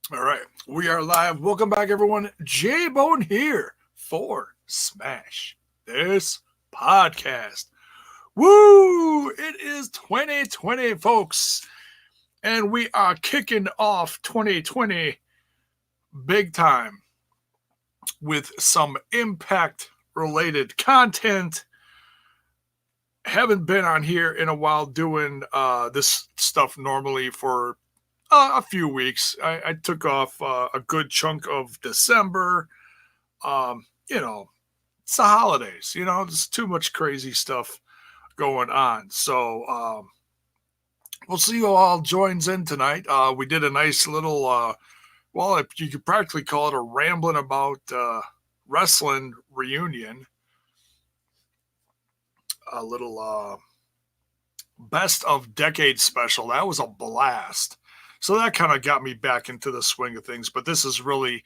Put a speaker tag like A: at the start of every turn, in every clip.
A: All right, we are live. Welcome back, everyone. J Bone here for Smash This Podcast. Woo! It is 2020, folks, and we are kicking off 2020 big time with some impact related content. Haven't been on here in a while doing this stuff normally for a few weeks. I took off a good chunk of December. You know, it's the holidays. There's too much crazy stuff going on. So we'll see who all joins in tonight. We did a nice little, well, you could practically call it a rambling about wrestling reunion. A little best of decade special. That was a blast. So that kind of got me back into the swing of things. But this is really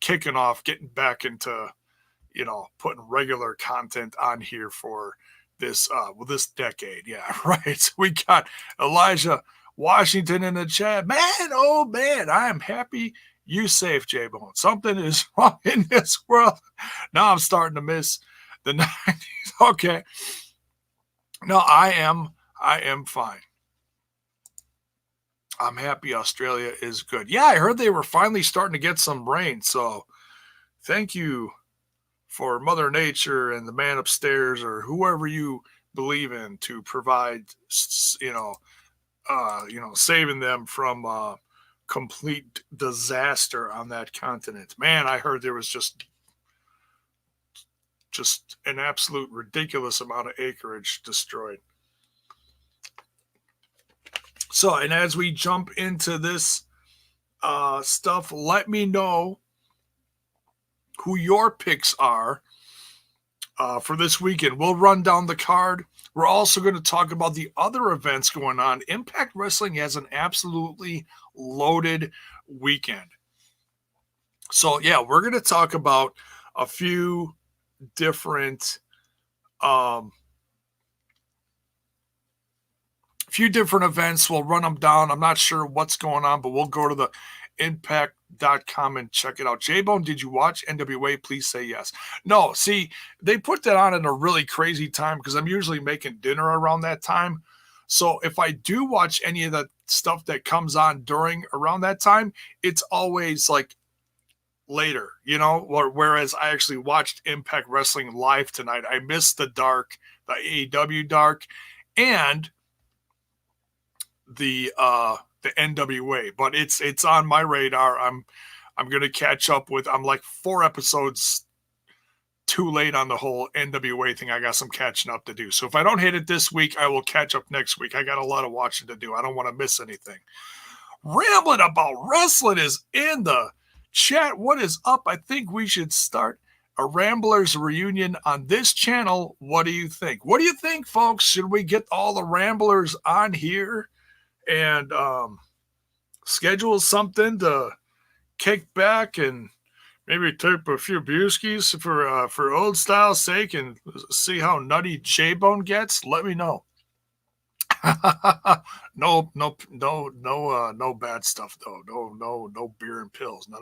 A: kicking off, getting back into, putting regular content on here for this decade. Yeah, right. We got Elijah Washington in the chat. Man, oh man, I am happy you safe, J Bone. Something is wrong in this world. Now I'm starting to miss the 90s. Okay. No, I am fine. I'm happy Australia is good. Yeah, I heard they were finally starting to get some rain. So thank you for Mother Nature and the man upstairs or whoever you believe in to provide, saving them from complete disaster on that continent. Man, I heard there was just an absolute ridiculous amount of acreage destroyed. So, and as we jump into this stuff, let me know who your picks are for this weekend. We'll run down the card. We're also going to talk about the other events going on. Impact Wrestling has an absolutely loaded weekend. So, yeah, we're going to talk about a few different events. We'll run them down. I'm not sure what's going on, but we'll go to the impact.com and check it out. J-Bone, did you watch NWA? Please say yes. No, see, they put that on in a really crazy time because I'm usually making dinner around that time. So if I do watch any of the stuff that comes on around that time, it's always like later, whereas I actually watched Impact Wrestling live tonight. I missed the AEW dark, and the NWA, but it's on my radar. I'm gonna catch up with. I'm like 4 episodes too late on the whole NWA thing. I got some catching up to do. So if I don't hit it this week, I will catch up next week. I got a lot of watching to do. I don't want to miss anything. Rambling about wrestling is in the chat. What is up? I think we should start a Ramblers reunion on this channel. What do you think? What do you think, folks? Should we get all the Ramblers on here and schedule something to kick back and maybe take a few brewskis for old style's sake and see how nutty J-Bone gets? Let me know. No bad stuff though. No beer and pills. No.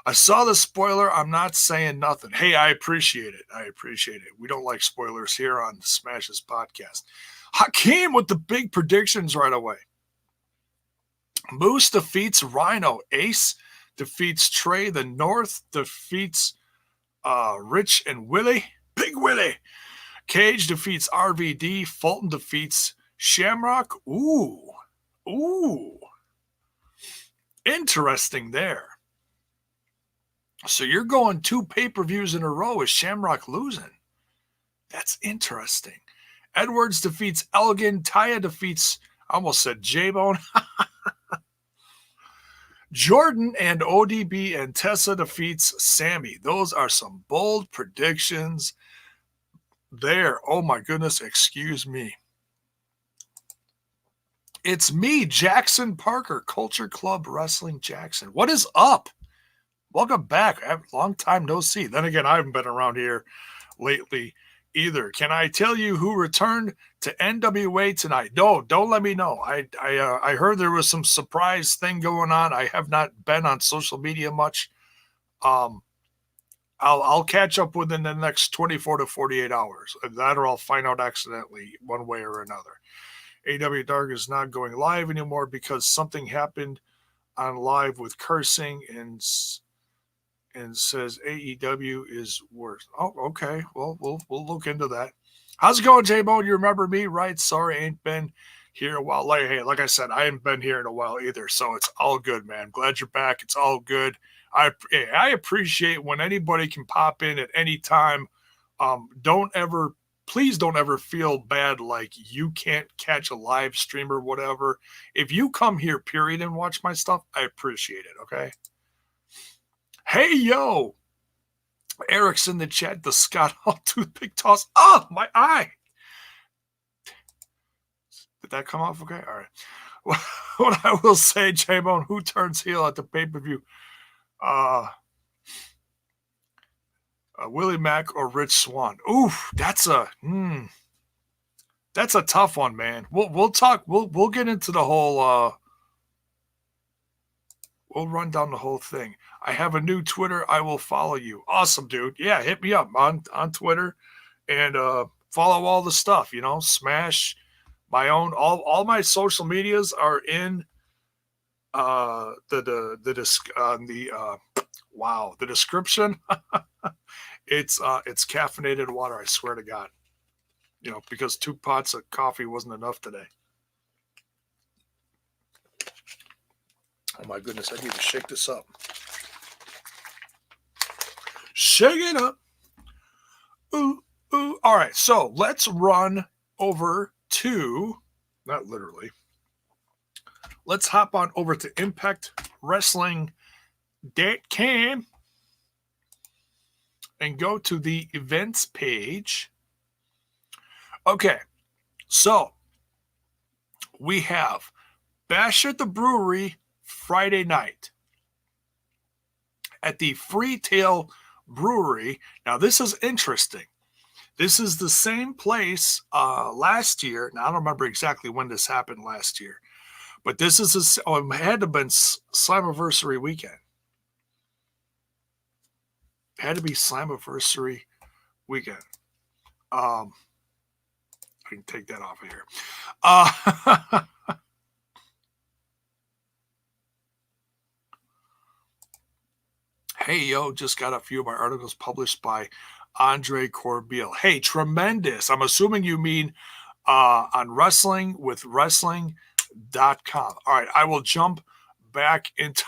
A: I saw the spoiler. I'm not saying nothing. Hey, I appreciate it. We don't like spoilers here on the Smashes podcast. Hakeem with the big predictions right away. Moose defeats Rhino. Ace defeats Trey. The North defeats Rich and Willie. Big Willie. Cage defeats RVD. Fulton defeats Shamrock. Ooh. Interesting there. So you're going 2 pay-per-views in a row with Shamrock losing. That's interesting. Edwards defeats Elgin. Taya defeats, I almost said J-Bone. Jordan and ODB and Tessa defeats Sammy. Those are some bold predictions there. Oh my goodness, excuse me. It's me, Jackson Parker, Culture Club Wrestling Jackson. What is up? Welcome back. Long time no see. Then again, I haven't been around here lately either. Can I tell you who returned to NWA tonight? No, don't let me know. I heard there was some surprise thing going on. I have not been on social media much. I'll catch up within the next 24 to 48 hours. That or I'll find out accidentally one way or another. AW Dark is not going live anymore because something happened on live with cursing and says AEW is worse. Oh, okay. Well, we'll look into that. How's it going, J-Bone? You remember me, right? Sorry, I ain't been here a while. Like I said, I ain't been here in a while either, so it's all good, man. Glad you're back. It's all good. I appreciate when anybody can pop in at any time. Please don't ever feel bad like you can't catch a live stream or whatever. If you come here, period, and watch my stuff, I appreciate it, okay? Hey, yo! Eric's in the chat. The Scott Hall toothpick toss. Oh, my eye! Did that come off okay? All right. What I will say, J-Bone, who turns heel at the pay-per-view? Willie Mack or Rich Swann? Oof, that's a tough one, man. We'll talk. We'll get into the whole. We'll run down the whole thing. I have a new Twitter. I will follow you. Awesome, dude. Yeah, hit me up on Twitter and follow all the stuff. You know, Smash my own. All my social medias are in the description. It's caffeinated water, I swear to God. You know, because 2 pots of coffee wasn't enough today. Oh my goodness, I need to shake this up. Shake it up. Ooh, ooh. All right, so let's run over to, not literally, let's hop on over to ImpactWrestling.com and go to the events page. Okay, so we have Bash at the Brewery Friday night at the Freetail Brewery. Now, this is interesting. This is the same place last year. Now, I don't remember exactly when this happened last year, but this is it had to have been Slammiversary weekend. It had to be Slammiversary weekend. I can take that off of here. Hey, yo, just got a few of my articles published by Andre Corbeil. Hey, tremendous. I'm assuming you mean on wrestlingwithwrestling.com. All right, I will jump back into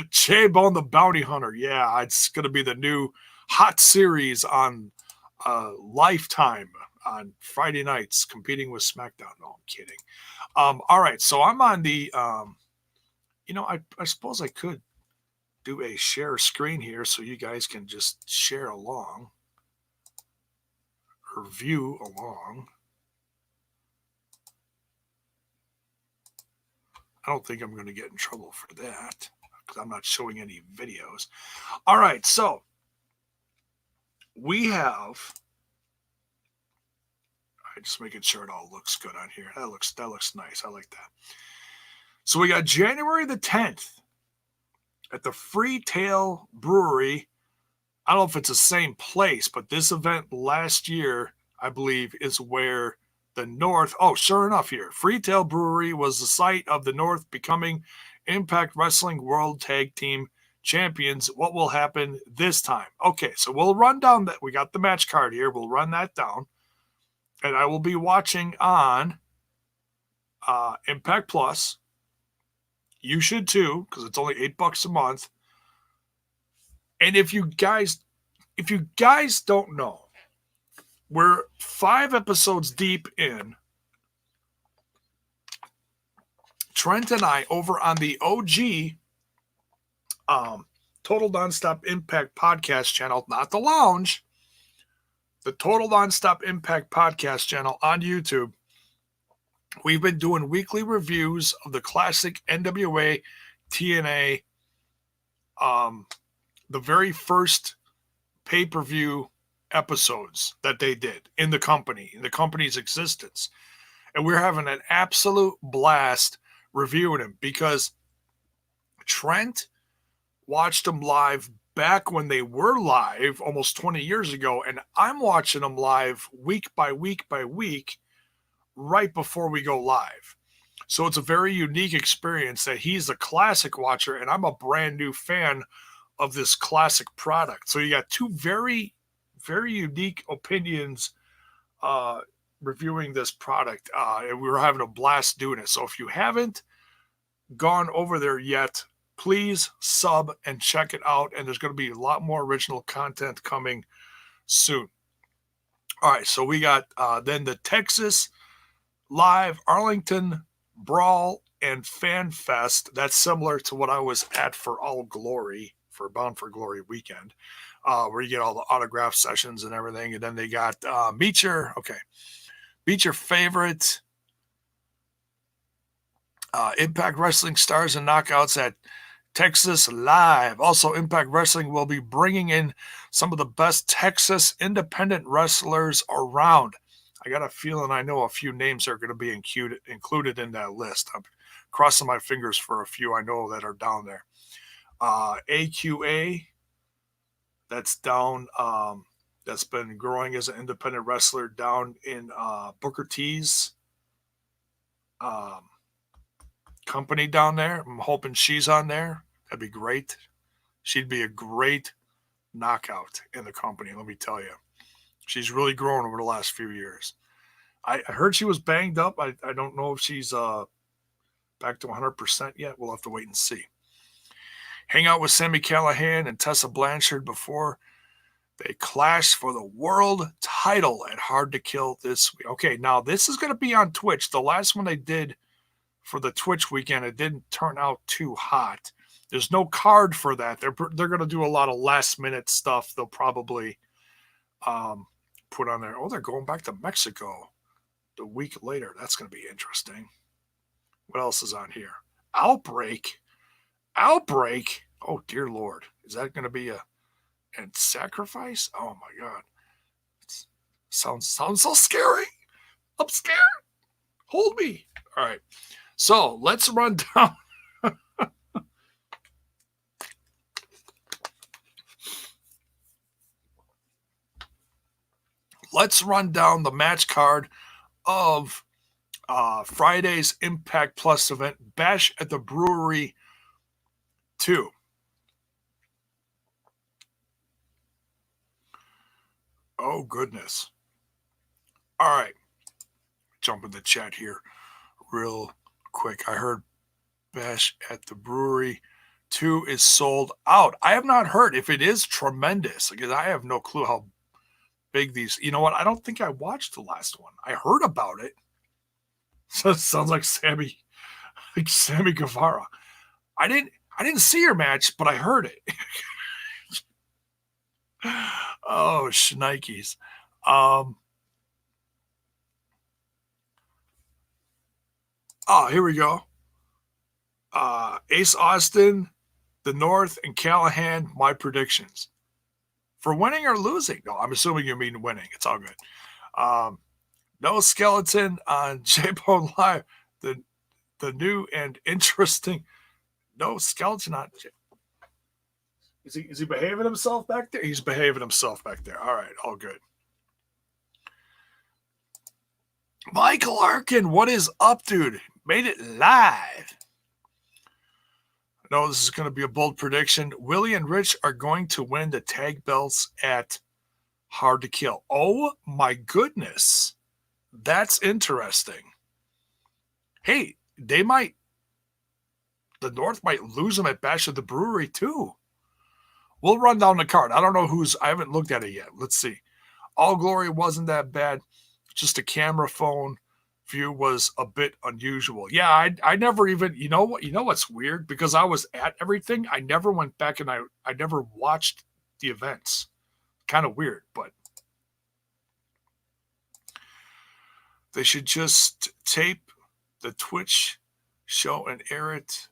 A: J-Bone the Bounty Hunter. Yeah, it's going to be the new hot series on Lifetime on Friday nights, competing with SmackDown. No, I'm kidding. All right, so I'm on the, I suppose I could do a share screen here so you guys can just share along or view along. I don't think I'm going to get in trouble for that because I'm not showing any videos. All right, so we have, I'm just making sure it all looks good on here. That looks nice. I like that. So we got January the 10th at the Freetail Brewery. I don't know if it's the same place, but this event last year, I believe, is where the North, sure enough here, Freetail Brewery was the site of the North becoming Impact Wrestling World Tag Team Champions. What will happen this time? Okay, so we'll run down that. We got the match card here. We'll run that down. And I will be watching on Impact Plus. You should too, because it's only $8 a month. And if you guys don't know, we're 5 episodes deep in. Trent and I over on the OG Total Nonstop Impact podcast channel, not the Lounge, the Total Nonstop Impact podcast channel on YouTube. We've been doing weekly reviews of the classic NWA TNA, the very first pay-per-view episodes that they did in the company's existence. And we're having an absolute blast reviewing them because Trent watched them live back when they were live almost 20 years ago, and I'm watching them live week by week by week right before we go live. So it's a very unique experience that he's a classic watcher and I'm a brand new fan of this classic product. So you got two very, very unique opinions reviewing this product. And we were having a blast doing it. So if you haven't gone over there yet, please sub and check it out. And there's going to be a lot more original content coming soon. All right, so we got then the Texas Live Arlington Brawl and Fan Fest. That's similar to what I was at for All Glory, for Bound for Glory weekend, where you get all the autograph sessions and everything. And then they got meet your favorite Impact Wrestling stars and knockouts at Texas Live. Also, Impact Wrestling will be bringing in some of the best Texas independent wrestlers around. I got a feeling I know a few names are going to be included in that list. I'm crossing my fingers for a few I know that are down there. AQA, that's down, that's been growing as an independent wrestler down in Booker T's company down there. I'm hoping she's on there. That'd be great. She'd be a great knockout in the company, let me tell you. She's really grown over the last few years. I heard she was banged up. I don't know if she's back to 100% yet. We'll have to wait and see. Hang out with Sami Callihan and Tessa Blanchard before they clash for the world title at Hard to Kill this week. Okay, now this is going to be on Twitch. The last one they did for the Twitch weekend, it didn't turn out too hot. There's no card for that. They're going to do a lot of last minute stuff. They'll probably put on there. Oh, they're going back to Mexico the week later. That's going to be interesting. What else is on here? Outbreak. Oh, dear Lord. Is that going to be and Sacrifice? Oh, my God. It sounds so scary. I'm scared. Hold me. All right. So let's run down. Let's run down the match card of Friday's Impact Plus event, Bash at the Brewery 2. Oh, goodness. All right. Jump in the chat here real quick. I heard Bash at the Brewery 2 is sold out. I have not heard if it is tremendous, because I have no clue how big these. You know what? I don't think I watched the last one. I heard about it. So it sounds like Sammy Guevara. I didn't see her match, but I heard it. Oh, shnikes. Here we go. Ace Austin, the North, and Callihan, my predictions. For winning or losing? No, I'm assuming you mean winning. It's all good. No skeleton on J-Bone Live. The new and interesting. No skeleton on. Is he behaving himself back there? He's behaving himself back there. All right, all good. Michael Arkin, what is up, dude? Made it live. I know this is going to be a bold prediction. Willie and Rich are going to win the tag belts at Hard to Kill. Oh, my goodness. That's interesting. Hey, the North might lose them at Bash at the Brewery, too. We'll run down the card. I don't know I haven't looked at it yet. Let's see. All Glory wasn't that bad. Just a camera phone view was a bit unusual. Yeah, I never even, you know what's weird? Because I was at everything, I never went back and I never watched the events. Kind of weird, but they should just tape the Twitch show and air it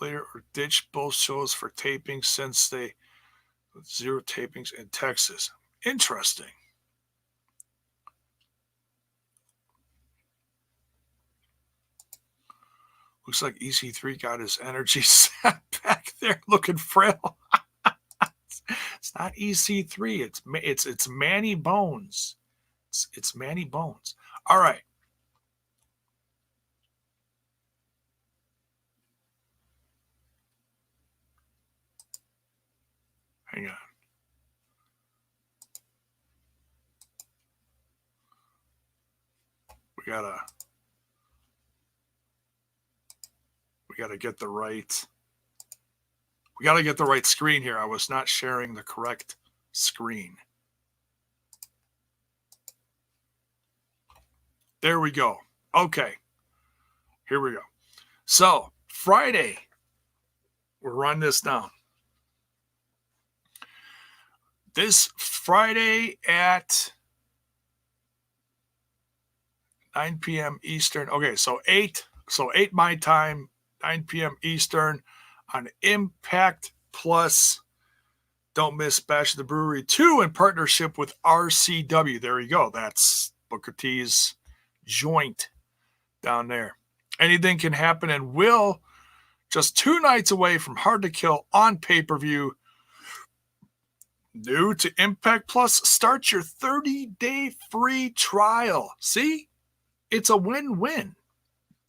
A: later, or ditch both shows for taping, since they zero tapings in Texas. Interesting. Looks like EC3 got his energy set back there, looking frail. It's not EC3. It's Manny Bones. It's Manny Bones. All right. Hang on. We gotta get the right. We gotta get the right screen here. I was not sharing the correct screen. There we go. Okay. Here we go. So Friday, we'll run this down. This Friday at 9 p.m. Eastern. Okay, so 8 my time, 9 p.m. Eastern on Impact Plus. Don't miss Bash of the Brewery 2 in partnership with RCW. There you go. That's Booker T's joint down there. Anything can happen and will. Just 2 nights away from Hard to Kill on pay-per-view. New to Impact Plus, start your 30-day free trial. See? It's a win-win.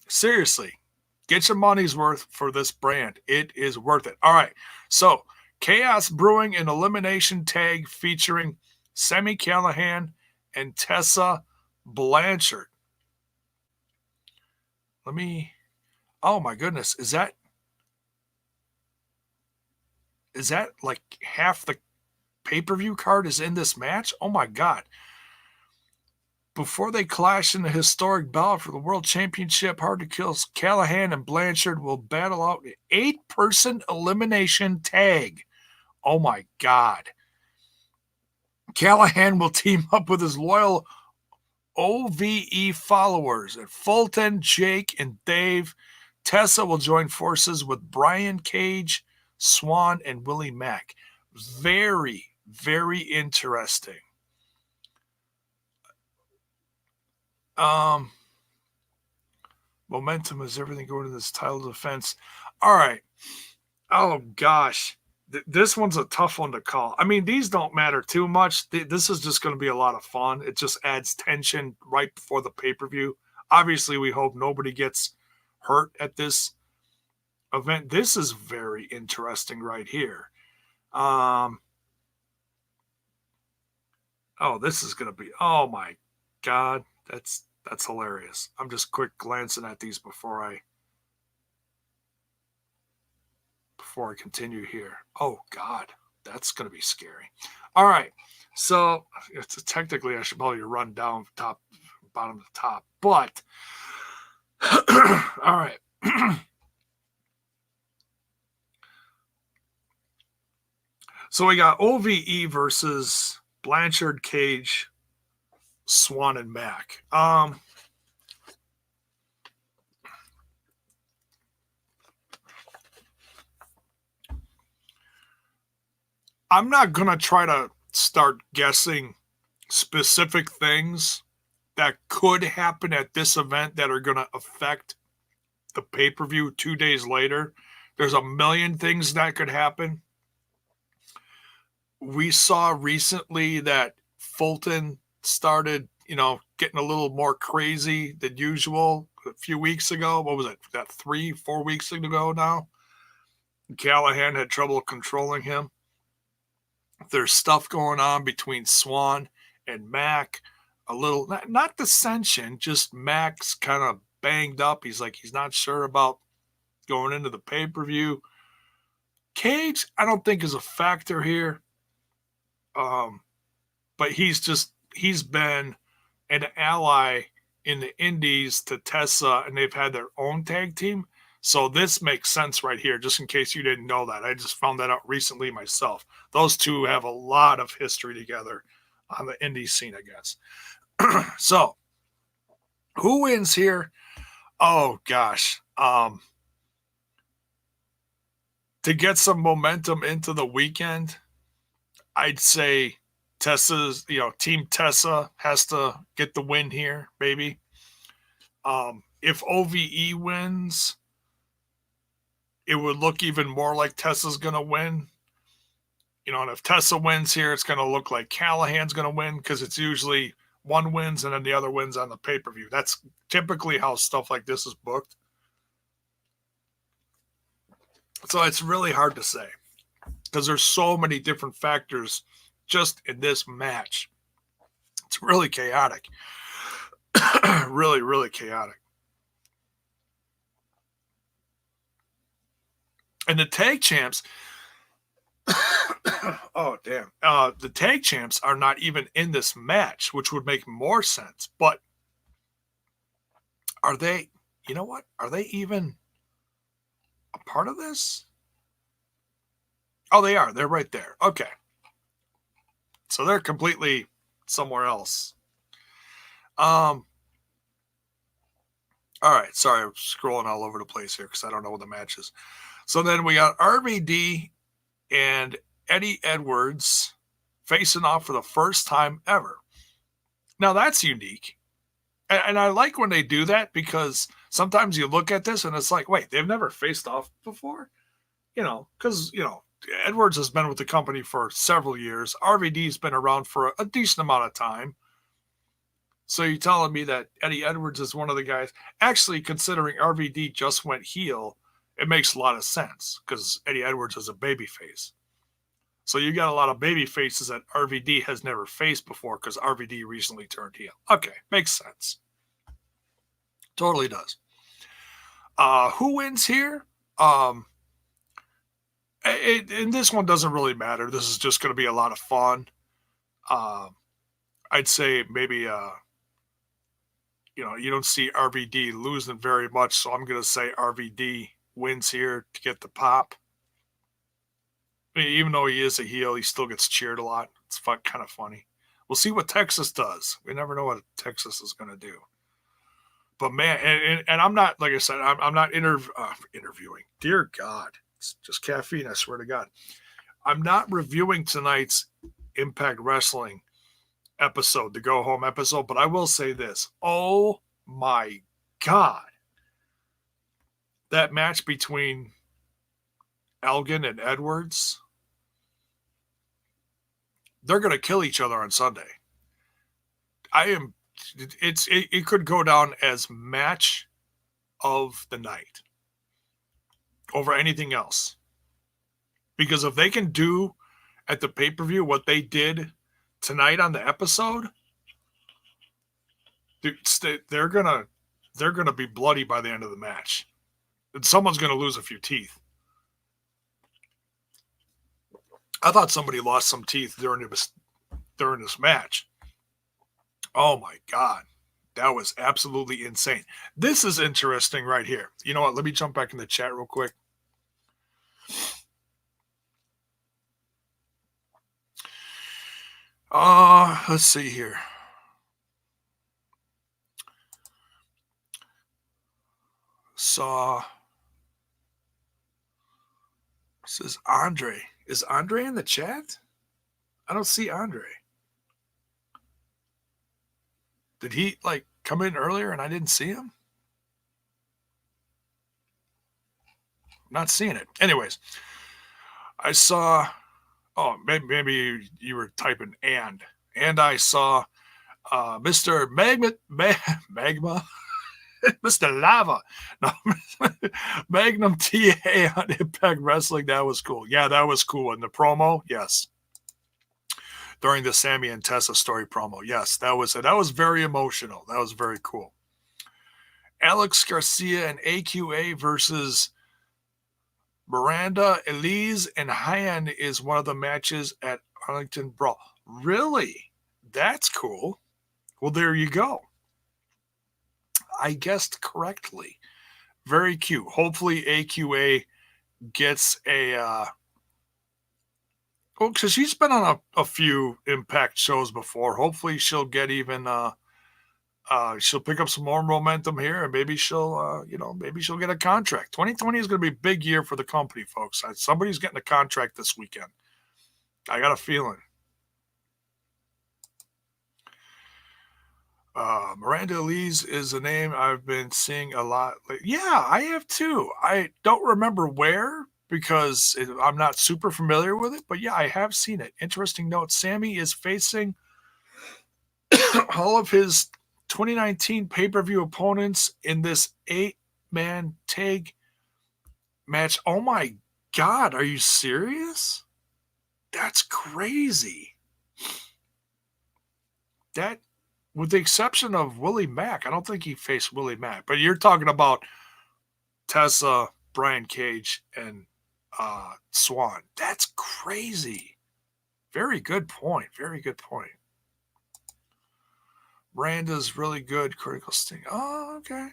A: Seriously, get your money's worth for this brand. It is worth it. All right, so Chaos Brewing an elimination tag featuring Sami Callihan and Tessa Blanchard. Oh my goodness, is that like half the pay-per-view card is in this match? Oh my God. Before they clash in the historic bout for the World Championship, Hard to Kill, Callihan and Blanchard will battle out an 8-person elimination tag. Oh my God. Callihan will team up with his loyal OVE followers at Fulton, Jake, and Dave. Tessa will join forces with Brian Cage, Swan, and Willie Mack. Very, very interesting. Momentum is everything going to this title defense. All right. Oh, gosh. This one's a tough one to call. I mean, these don't matter too much. This is just going to be a lot of fun. It just adds tension right before the pay-per-view. Obviously, we hope nobody gets hurt at this event. This is very interesting right here. Oh, this is going to be, oh my God. That's hilarious. I'm just quick glancing at these before I continue here. Oh God, that's going to be scary. All right. So technically I should probably run down bottom to top, but all right. So we got OVE versus Blanchard, Cage, Swan, and Mack. I'm not going to try to start guessing specific things that could happen at this event that are going to affect the pay-per-view 2 days later. There's a million things that could happen. We saw recently that Fulton started, getting a little more crazy than usual a few weeks ago. What was it? That 3-4 weeks ago now? Callihan had trouble controlling him. There's stuff going on between Swan and Mack. A little, not dissension, just Mack's kind of banged up. He's not sure about going into the pay-per-view. Cage, I don't think is a factor here. But he's been an ally in the indies to Tessa, and they've had their own tag team. So this makes sense right here, just in case you didn't know that. I just found that out recently myself. Those two have a lot of history together on the indie scene, I guess. So, who wins here? Oh, gosh. To get some momentum into the weekend, I'd say Tessa's, Team Tessa has to get the win here, baby. If OVE wins, it would look even more like Tessa's going to win. And if Tessa wins here, it's going to look like Callahan's going to win because it's usually one wins and then the other wins on the pay-per-view. That's typically how stuff like this is booked. So it's really hard to say because there's so many different factors just in this match. It's really chaotic. Really, really chaotic. And the tag champs, oh, damn. The tag champs are not even in this match, which would make more sense. But are they, you know what? Are they even a part of this? Oh, they are. They're right there. Okay. So they're completely somewhere else. All right. Sorry, I'm scrolling all over the place here because I don't know what the match is. So then we got RVD and Eddie Edwards facing off for the first time ever. Now that's unique. And I like when they do that because sometimes you look at this and it's like, wait, they've never faced off before? Because, Edwards has been with the company for several years. RVD's been around for a decent amount of time. So you're telling me that Eddie Edwards is one of the guys. Actually, considering RVD just went heel, it makes a lot of sense because Eddie Edwards is a babyface. So you got a lot of baby faces that RVD has never faced before because RVD recently turned heel. Okay, makes sense. Totally does. Who wins here? And this one doesn't really matter. This is just going to be a lot of fun. I'd say maybe, you don't see RVD losing very much, so I'm going to say RVD wins here to get the pop. I mean, even though he is a heel, he still gets cheered a lot. It's kind of funny. We'll see what Texas does. We never know what Texas is going to do. But man, and I'm not, like I said, I'm not interviewing. Dear God, it's just caffeine, I swear to God. I'm not reviewing tonight's Impact Wrestling episode, the Go Home episode, but I will say this. Oh my God. That match between Elgin and Edwards, they're going to kill each other on Sunday. It could go down as match of the night over anything else. Because if they can do at the pay-per-view what they did tonight on the episode, they're gonna be bloody by the end of the match. And someone's gonna lose a few teeth. I thought somebody lost some teeth during this match. Oh my God. That was absolutely insane. This is interesting right here. You know what? Let me jump back in the chat real quick. Let's see here. Says Andre. Is Andre in the chat? I don't see Andre. Did he come in earlier and I didn't see him? I'm not seeing it. Anyways, I saw, maybe you were typing and I saw Mr. Magma, Mr. Lava, no, Magnum TA on Impact Wrestling. That was cool. Yeah, that was cool. In the promo, yes. During the Sammy and Tessa story promo, yes, that was very emotional. That was very cool. Alex Garcia and AQA versus Miranda, Elise, and Hyan is one of the matches at Arlington Brawl. Really? That's cool. Well, there you go. I guessed correctly. Very cute. Hopefully AQA gets because she's been on a few Impact shows before. Hopefully she'll get even she'll pick up some more momentum here, and maybe she'll get a contract. 2020 is going to be a big year for the company, folks. Somebody's getting a contract this weekend. I got a feeling. Miranda Elise is a name I've been seeing a lot. Yeah, I have too. I don't remember where because I'm not super familiar with it, but yeah, I have seen it. Interesting note: Sammy is facing all of his 2019 pay-per-view opponents in this 8-man tag match. Oh my God, are you serious? That's crazy. That, with the exception of Willie Mack, I don't think he faced Willie Mack. But you're talking about Tessa, Brian Cage, and Swan. That's crazy. Very good point. Very good point. Miranda's really good. Critical Sting. Oh, okay.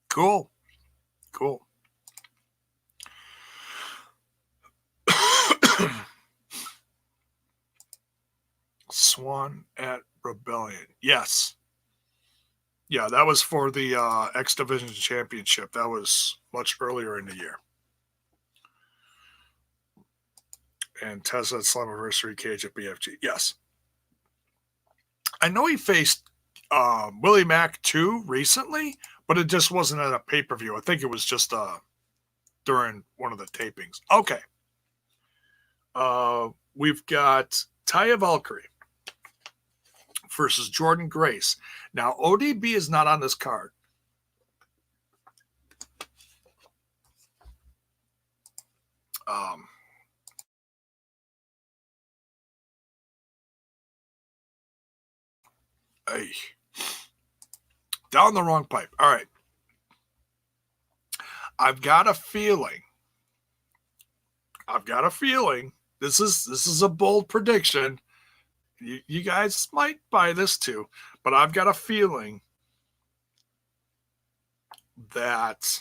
A: Cool. Cool. Swan at Rebellion. Yes. Yeah, that was for the X Division Championship. That was much earlier in the year. And Tessa at Slammiversary, Cage at BFG. Yes. I know he faced Willie Mack too recently, but it just wasn't at a pay-per-view. I think it was just during one of the tapings. Okay. We've got Taya Valkyrie versus Jordan Grace. Now, ODB is not on this card. Hey. Down the wrong pipe. All right. I've got a feeling. This is a bold prediction. You guys might buy this too, but I've got a feeling that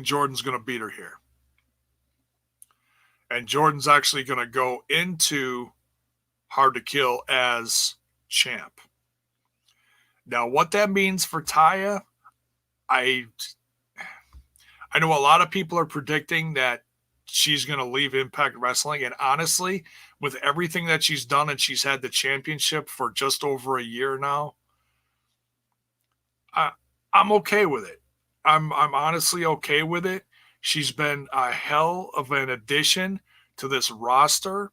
A: Jordan's going to beat her here. And Jordan's actually going to go into Hard to Kill as champ. Now, what that means for Taya, I know a lot of people are predicting that she's going to leave Impact Wrestling. And honestly, with everything that she's done, and she's had the championship for just over a year now, I'm okay with it. I'm honestly okay with it. She's been a hell of an addition to this roster,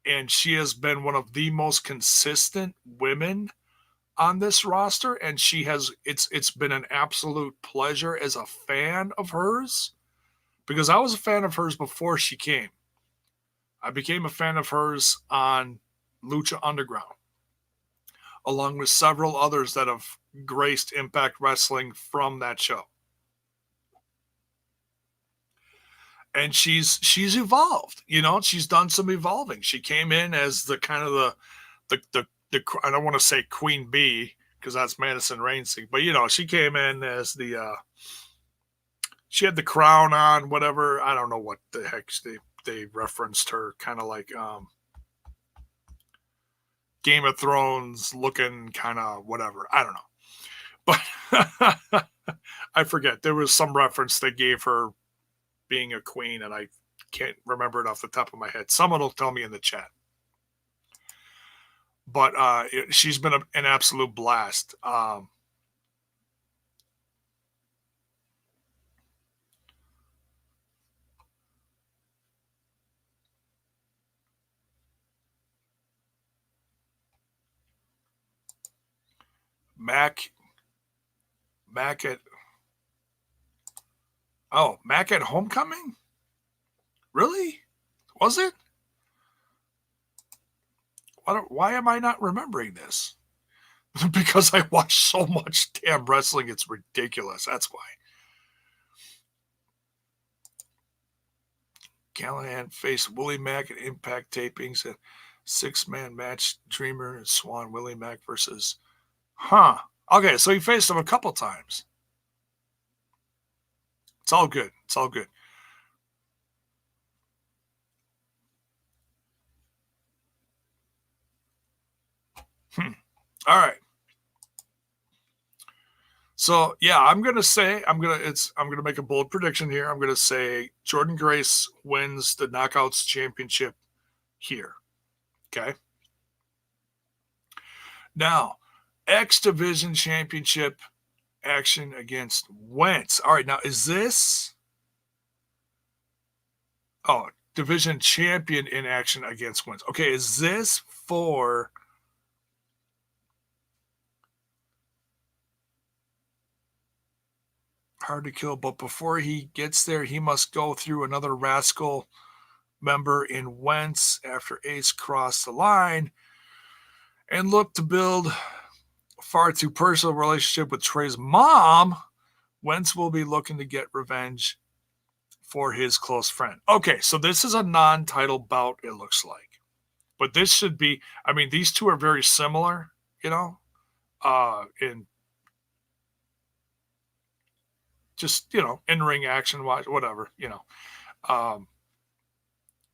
A: and she has been one of the most consistent women on this roster, and it's been an absolute pleasure as a fan of hers, because I was a fan of hers before she came. I became a fan of hers on Lucha Underground, along with several others that have graced Impact Wrestling from that show. And she's evolved, she's done some evolving. She came in as the kind of the I don't want to say Queen Bee because that's Madison Rayne's thing, but she came in as she had the crown on, whatever. I don't know what the heck they referenced her, kind of like Game of Thrones looking, kind of whatever. I don't know, but I forget. There was some reference they gave her being a queen, and I can't remember it off the top of my head. Someone will tell me in the chat. But she's been an absolute blast. Mac at Homecoming? Really? Was it? Why am I not remembering this? Because I watch so much damn wrestling, it's ridiculous. That's why. Callahan faced Willie Mack at Impact tapings, a 6-man match. Dreamer and Swan. Willie Mack versus. Huh. Okay, so he faced him a couple times. It's all good. It's all good. All right. So yeah, I'm gonna make a bold prediction here. I'm gonna say Jordan Grace wins the Knockouts Championship here. Okay. Now, X Division Championship action against Wentz. All right, now is this division champion in action against Wentz? Okay, is this for Hard to Kill? But before he gets there, he must go through another Rascal member in Wentz after Ace crossed the line and look to build a far too personal relationship with Trey's mom. Wentz will be looking to get revenge for his close friend. Okay, so this is a non-title bout, it looks like. But this should be, I mean, these two are very similar, in just, in-ring action wise, whatever,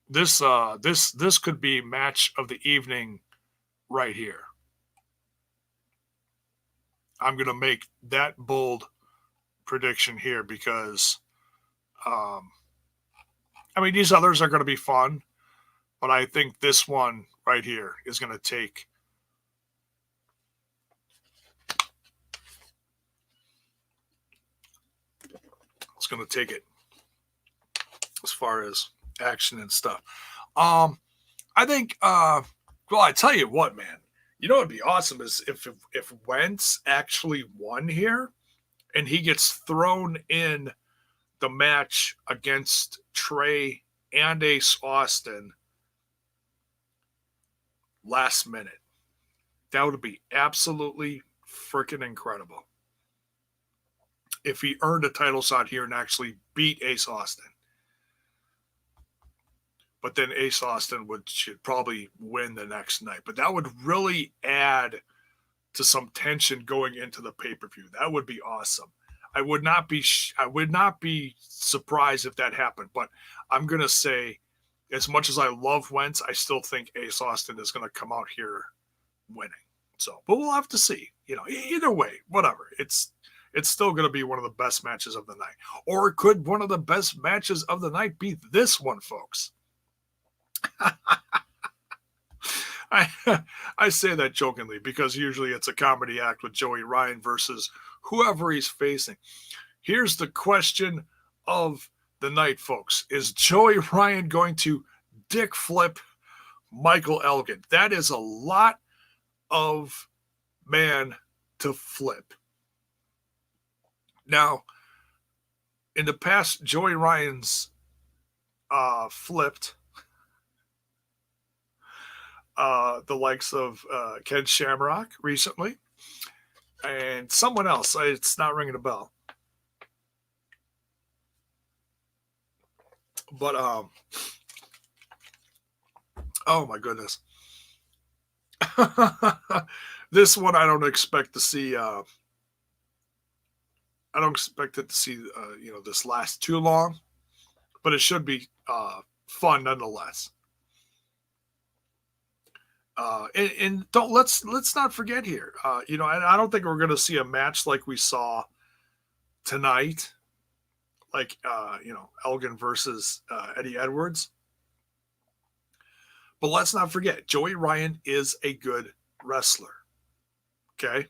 A: this could be match of the evening right here. I'm going to make that bold prediction here because these others are going to be fun, but I think this one right here is going to take it as far as action and stuff. I think I tell you what, man. You know what would be awesome is if Wentz actually won here and he gets thrown in the match against Trey and Ace Austin last minute. That would be absolutely freaking incredible. If he earned a title shot here and actually beat Ace Austin. But then Ace Austin should probably win the next night. But that would really add to some tension going into the pay-per-view. That would be awesome. I would not be surprised if that happened. But I'm going to say, as much as I love Wentz, I still think Ace Austin is going to come out here winning. So, but we'll have to see. Either way, whatever. It's still going to be one of the best matches of the night. Or could one of the best matches of the night be this one, folks? I say that jokingly because usually it's a comedy act with Joey Ryan versus whoever he's facing. Here's the question of the night, folks. Is Joey Ryan going to dick flip Michael Elgin? That is a lot of man to flip. Now, in the past, Joey Ryan's flipped the likes of Ken Shamrock recently and someone else. It's not ringing a bell. But, oh my goodness. This one I don't expect to see. I don't expect it to see, this last too long, but it should be fun nonetheless. And don't let's not forget here. I don't think we're going to see a match like we saw tonight, like Elgin versus Eddie Edwards. But let's not forget, Joey Ryan is a good wrestler. Okay,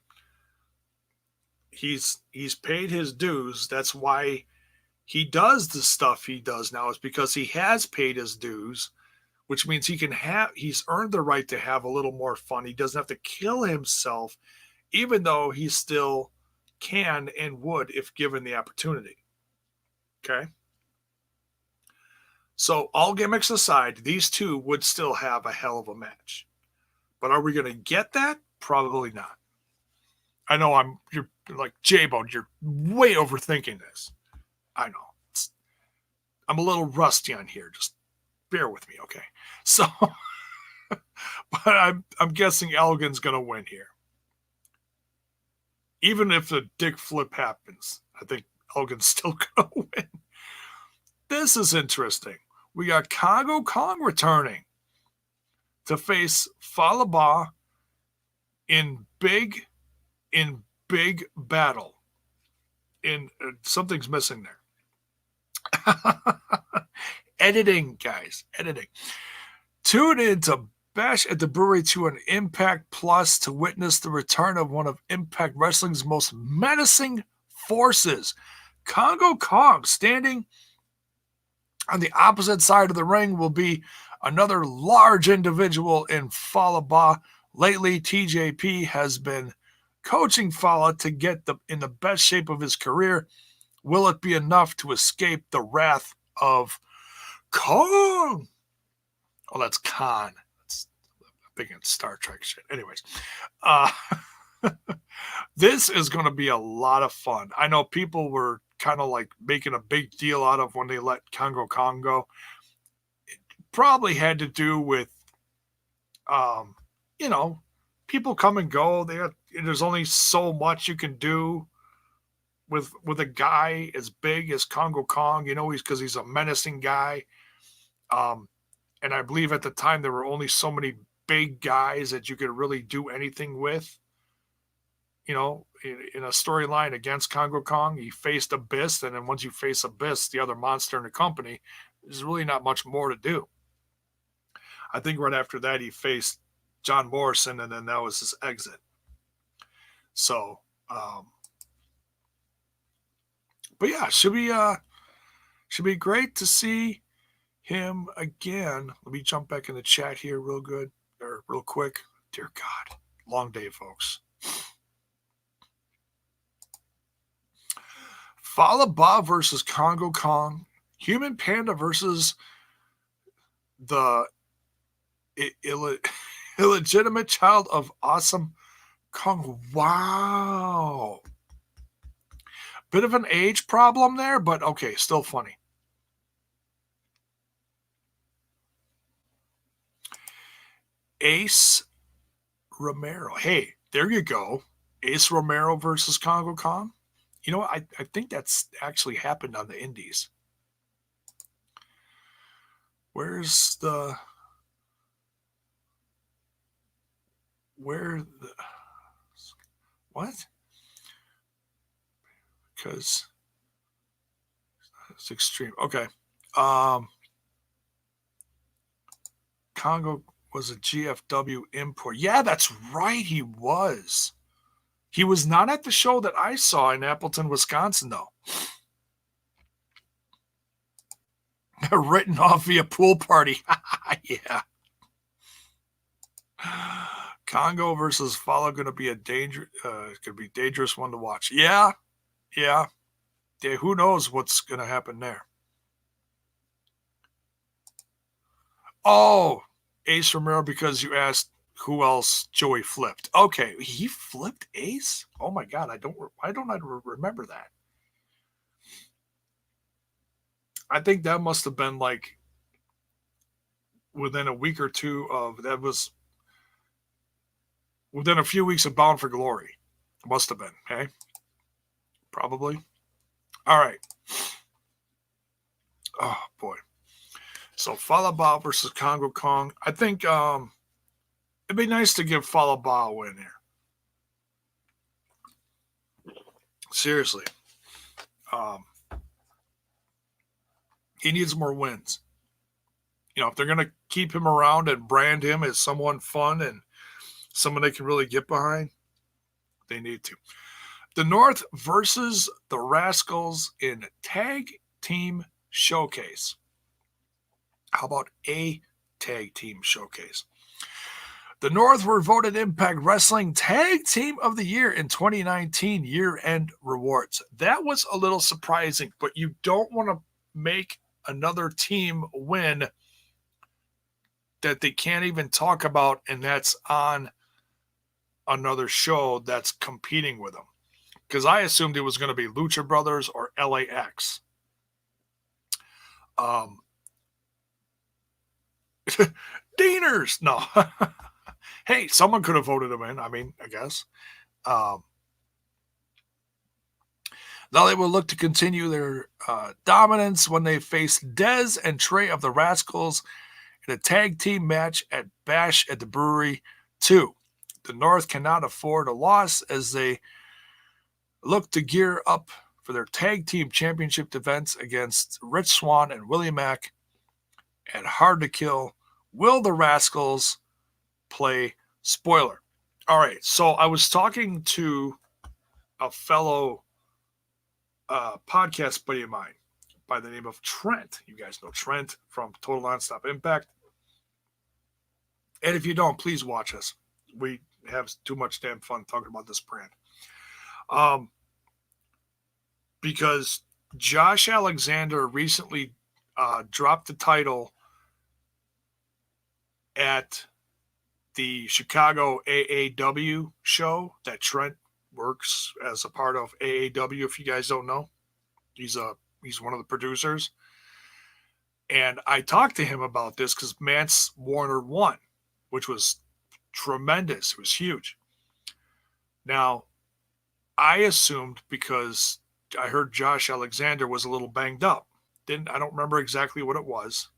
A: he's paid his dues. That's why he does the stuff he does now, is because he has paid his dues. Which means he's earned the right to have a little more fun. He doesn't have to kill himself, even though he still can and would if given the opportunity. Okay? So all gimmicks aside, these two would still have a hell of a match. But are we going to get that? Probably not. I know you're like, J-Bone, you're way overthinking this. I know. I'm a little rusty on here. Just bear with me, okay? So, but I'm guessing Elgin's going to win here. Even if the dick flip happens, I think Elgin's still going to win. This is interesting. We got Congo Kong returning to face Fallah Bahh in big battle. something's missing there. Editing, guys, editing. Tune in to Bash at the Brewery to an Impact Plus to witness the return of one of Impact Wrestling's most menacing forces, Congo Kong. Standing on the opposite side of the ring will be another large individual in Fallah Bahh. Lately, TJP has been coaching Fallah to get in the best shape of his career. Will it be enough to escape the wrath of Kong? Oh, that's Khan. That's big in Star Trek shit. Anyways, this is going to be a lot of fun. I know people were kind of like making a big deal out of when they let Congo Kong go. It probably had to do with, people come and go. There's only so much you can do with a guy as big as Congo Kong. Because he's a menacing guy. And I believe at the time there were only so many big guys that you could really do anything with. In a storyline against Congo Kong, he faced Abyss, and then once you face Abyss, the other monster in the company, there's really not much more to do. I think right after that he faced John Morrison, and then that was his exit. So, but yeah, should be great to see him again. Let me jump back in the chat here real quick. Dear God, long day, folks. Fallah Bahh versus Congo Kong. Human Panda versus the illegitimate child of Awesome Kong. Wow. Bit of an age problem there, but okay, still funny. Ace Romero. Hey, there you go. Ace Romero versus Congo Kong. You know what? I think that's actually happened on the Indies. Where's the... What? Because it's extreme. Okay. Congo was a GFW import. Yeah, that's right. He was. He was not at the show that I saw in Appleton, Wisconsin, though. Written off via pool party. Yeah. Congo versus Fallah going to be dangerous one to watch. Yeah. Who knows what's going to happen there? Oh, Ace Romero, because you asked who else Joey flipped. Okay, he flipped Ace? Oh my God, I don't remember that. I think that must have been like within a week or two that was within a few weeks of Bound for Glory. Must have been, okay? Probably. All right. Oh boy. So Fallah Bahh versus Congo Kong. I think it'd be nice to give Fallah Bahh a win here. Seriously. He needs more wins. If they're going to keep him around and brand him as someone fun and someone they can really get behind, they need to. The North versus the Rascals in Tag Team Showcase. How about a Tag Team Showcase? The North were voted Impact Wrestling Tag Team of the Year in 2019 year-end rewards. That was a little surprising, but you don't want to make another team win that they can't even talk about, and that's on another show that's competing with them. Because I assumed it was going to be Lucha Brothers or LAX. Deaners! No. Hey, someone could have voted him in. I mean, I guess. Now they will look to continue their dominance when they face Dez and Trey of the Rascals in a tag team match at Bash at the Brewery 2. The North cannot afford a loss as they look to gear up for their tag team championship defense against Rich Swann and Willie Mack at Hard to Kill. Will the Rascals play spoiler? All right, so I was talking to a fellow podcast buddy of mine by the name of Trent. You guys know Trent from Total Nonstop Impact. And if you don't, please watch us. We have too much damn fun talking about this brand. Because Josh Alexander recently dropped the title at the Chicago AAW show that Trent works as a part of AAW. If you guys don't know, he's one of the producers. And I talked to him about this because Mance Warner won, which was tremendous. It was huge. Now, I assumed because I heard Josh Alexander was a little banged up. I don't remember exactly what it was,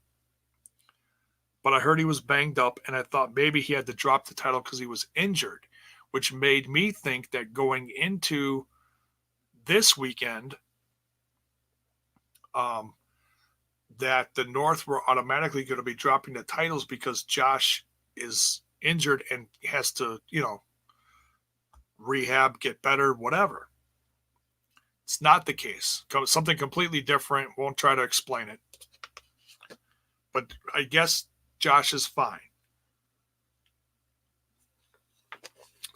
A: but I heard he was banged up, and I thought maybe he had to drop the title because he was injured, which made me think that going into this weekend, that the North were automatically going to be dropping the titles because Josh is injured and has to, rehab, get better, whatever. It's not the case. Something completely different. Won't try to explain it. But I guess Josh is fine.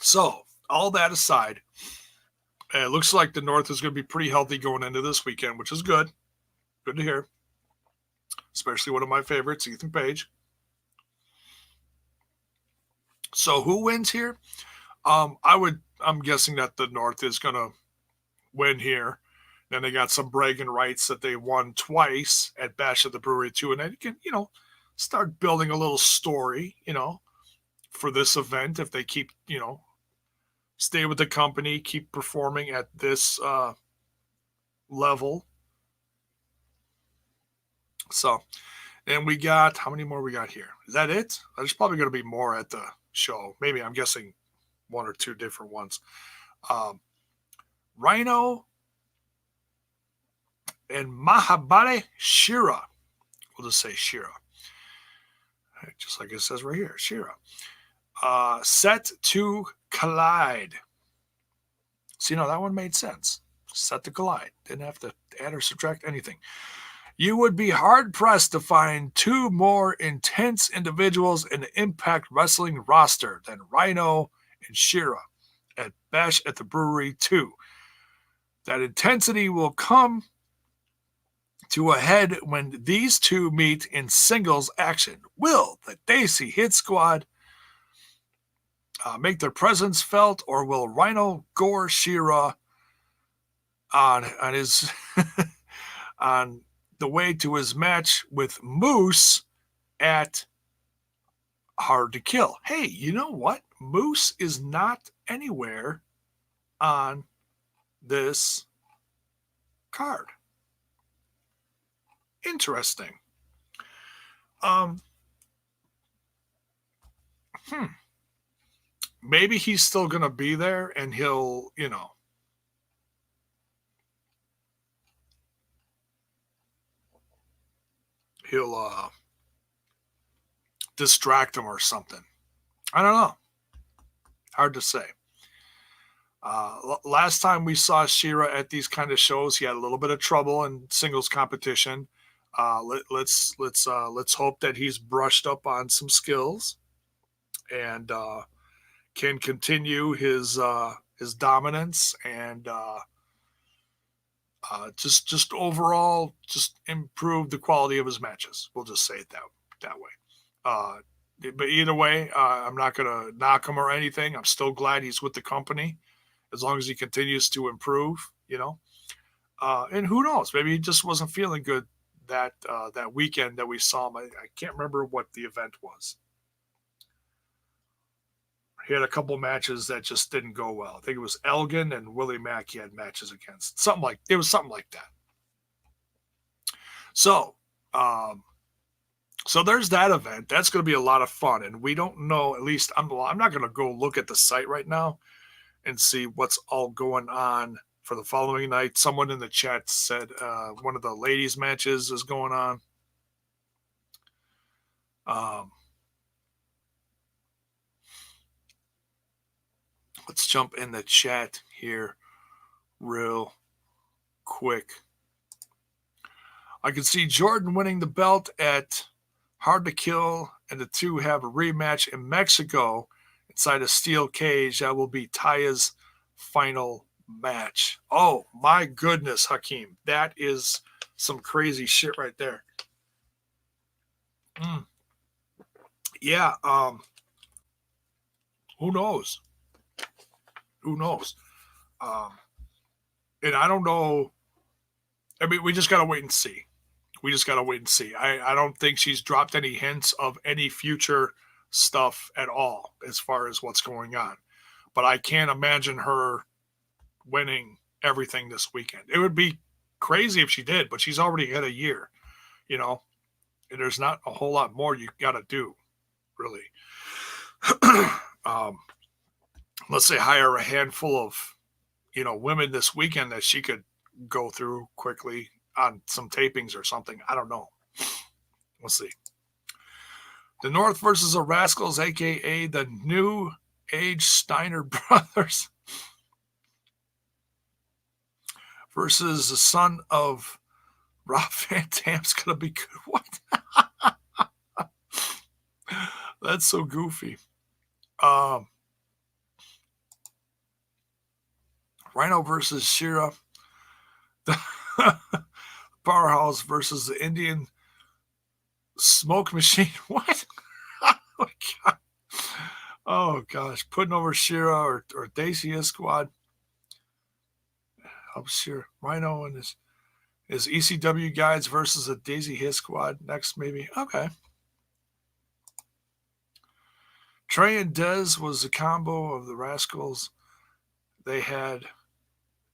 A: So, all that aside, it looks like the North is going to be pretty healthy going into this weekend, which is good. Good to hear. Especially one of my favorites, Ethan Page. So, who wins here? I'm guessing that the North is going to win here. Then they got some bragging rights that they won twice at Bash at the Brewery too, and they can, start building a little story, for this event if they keep, stay with the company, keep performing at this level. So, and we got, how many more we got here? Is that it? There's probably going to be more at the show. Maybe, I'm guessing, one or two different ones. Rhino and Mahabali Shera. We'll just say Shera. Just like it says right here, Shera. Set to collide. See, that one made sense. Set to collide. Didn't have to add or subtract anything. You would be hard-pressed to find two more intense individuals in the Impact Wrestling roster than Rhino and Shera at Bash at the Brewery 2. That intensity will come to a head when these two meet in singles action. Will the Daisy Hit Squad make their presence felt, or will Rhino gore Shera on his on the way to his match with Moose at Hard to Kill? Hey, you know what? Moose is not anywhere on this card. Interesting. Maybe he's still going to be there and he'll, he'll distract him or something. I don't know. Hard to say. Last time we saw Shera at these kind of shows, he had a little bit of trouble in singles competition. Let's hope that he's brushed up on some skills and can continue his dominance and just overall just improve the quality of his matches. We'll just say it that way. But either way, I'm not going to knock him or anything. I'm still glad he's with the company as long as he continues to improve, and who knows, maybe he just wasn't feeling good that weekend that we saw him. I can't remember what the event was. He had a couple matches that just didn't go well. I think it was Elgin and Willie Mack he had matches against. It was something like that. So, so there's that event. That's going to be a lot of fun. And we don't know, at least I'm not going to go look at the site right now and see what's all going on for the following night. Someone in the chat said one of the ladies' matches is going on. Let's jump in the chat here real quick. I can see Jordan winning the belt at Hard to Kill, and the two have a rematch in Mexico inside a steel cage. That will be Taya's final match. Oh, my goodness, Hakeem. That is some crazy shit right there. Yeah, who knows? Who knows? And I don't know. I mean, we just got to wait and see. I don't think she's dropped any hints of any future stuff at all as far as what's going on. But I can't imagine her winning everything this weekend. It would be crazy if she did, but she's already had a year, you know, and there's not a whole lot more you got to do, really. Let's say hire a handful of, women this weekend that she could go through quickly on some tapings or something. I don't know. We'll see. The North versus the Rascals, a.k.a. the New Age Steiner Brothers, versus the son of Rob Van Dam's going to be good. What? That's so goofy. Rhino versus Shira. The Powerhouse versus the Indian Smoke Machine. What? Oh, my God. Oh, gosh. Putting over Shira or Dacia Squad. I'm sure. Rhino and his ECW guys versus a Daisy His Squad next, maybe. Okay. Trey and Dez was a combo of the Rascals. They had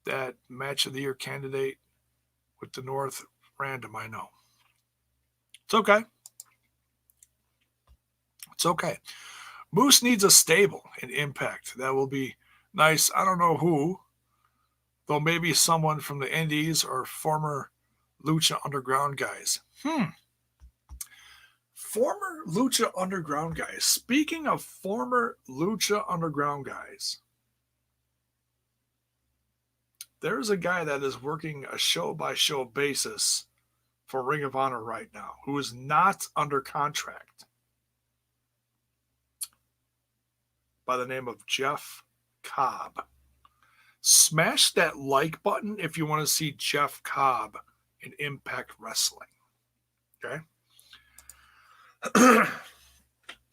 A: that match of the year candidate with the North. Random, I know. It's okay. It's okay. Moose needs a stable in Impact. That will be nice. I don't know who, though maybe someone from the Indies or former Lucha Underground guys. Former Lucha Underground guys. Speaking of former Lucha Underground guys, there's a guy that is working a show-by-show basis for Ring of Honor right now who is not under contract, by the name of Jeff Cobb. Smash that like button if you want to see Jeff Cobb in Impact Wrestling. Okay?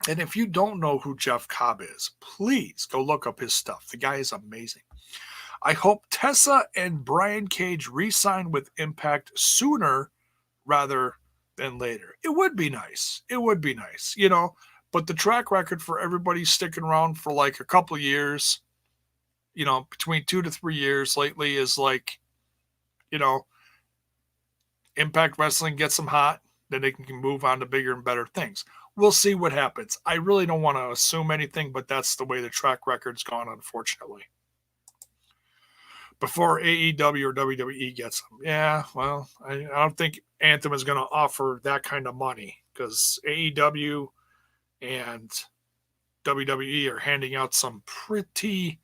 A: And if you don't know who Jeff Cobb is, please go look up his stuff. The guy is amazing. I hope Tessa and Brian Cage re-sign with Impact sooner rather than later. It would be nice. But the track record for everybody sticking around for like a couple of years, between 2 to 3 years lately is like, Impact Wrestling gets them hot, then they can move on to bigger and better things. We'll see what happens. I really don't want to assume anything, but that's the way the track record's gone, unfortunately. Before AEW or WWE gets them. Yeah, well, I don't think Anthem is going to offer that kind of money because AEW and WWE are handing out some pretty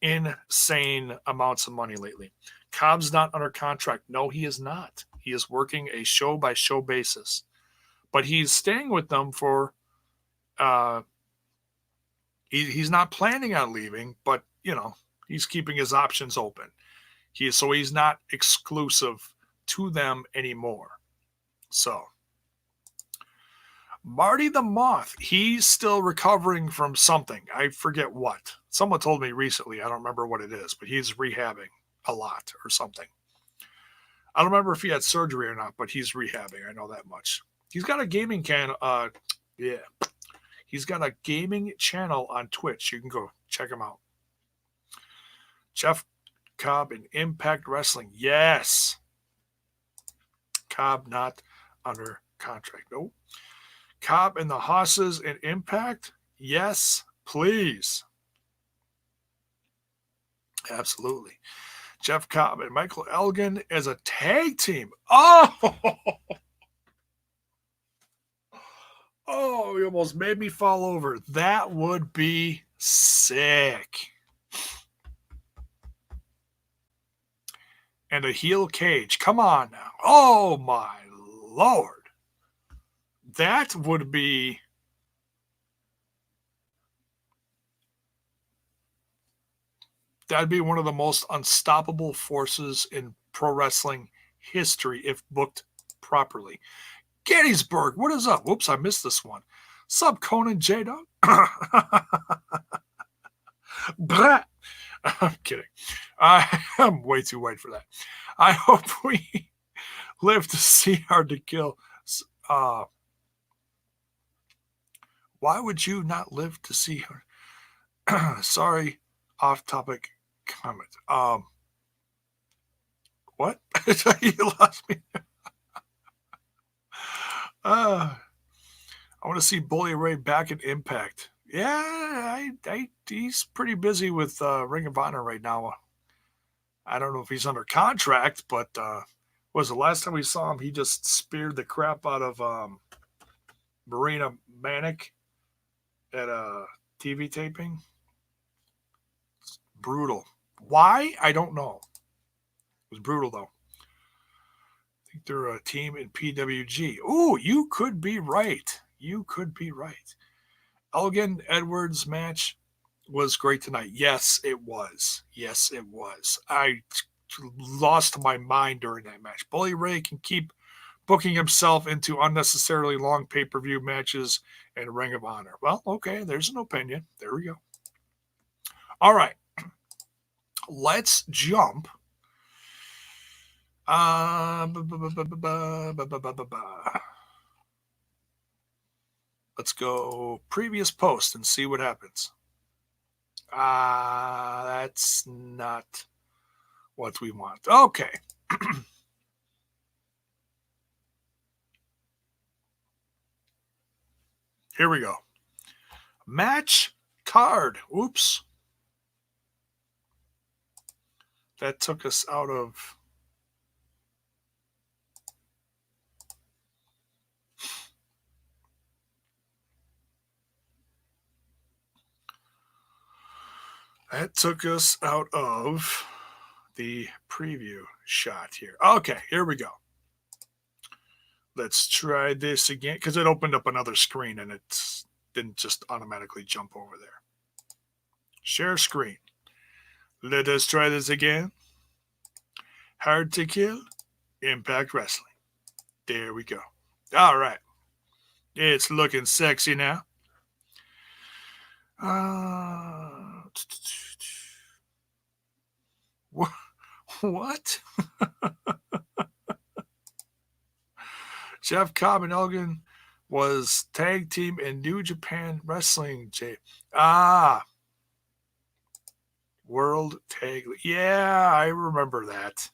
A: insane amounts of money lately. Cobb's not under contract. No, he is not. He is working a show-by-show basis. But he's staying with them for... he's not planning on leaving, but, he's keeping his options open. So he's not exclusive to them anymore. So, Marty the Moth, he's still recovering from something. I forget what. Someone told me recently. I don't remember what it is, but he's rehabbing a lot or something. I don't remember if he had surgery or not, but he's rehabbing. I know that much. He's got a gaming He's got a gaming channel on Twitch. You can go check him out. Jeff Cobb in Impact Wrestling. Yes. Cobb not under contract. Nope. Cobb and the Hosses in Impact. Yes, please. Absolutely. Jeff Cobb and Michael Elgin as a tag team. Oh, oh, you almost made me fall over. That would be sick. And a heel cage. Come on now. Oh, my Lord. That would be. That'd be one of the most unstoppable forces in pro wrestling history if booked properly. Gettysburg, what is up? Whoops, I missed this one. Sup, Conan J Dog? I'm kidding. I'm way too white for that. I hope we live to see Hard to Kill. Why would you not live to see her? Sorry, off topic comment. What? You lost me. I want to see Bully Ray back in Impact. Yeah, he's pretty busy with Ring of Honor right now. I don't know if he's under contract, but was the last time we saw him, he just speared the crap out of Marina Manic at a TV taping. It's brutal. Why? I don't know. It was brutal, though. I think they're a team in PWG. Ooh, you could be right. You could be right. Elgin Edwards match was great tonight. Yes, it was. Yes, it was. I lost my mind during that match. Bully Ray can keep booking himself into unnecessarily long pay-per-view matches and Ring of Honor. Well, okay, there's an opinion. There we go. All right. Let's jump. Let's go previous post and see what happens. That's not what we want. Okay. Here we go. Match card. Oops. That took us out of... That took us out of the preview shot here. Okay, here we go. Let's try this again, because it opened up another screen and it didn't just automatically jump over there. Share screen. Let us try this again. Hard to Kill, Impact Wrestling. There we go. All right. It's looking sexy now. What? Jeff Cobb and Elgin was tag team in New Japan Wrestling. World Tag. Yeah, I remember that.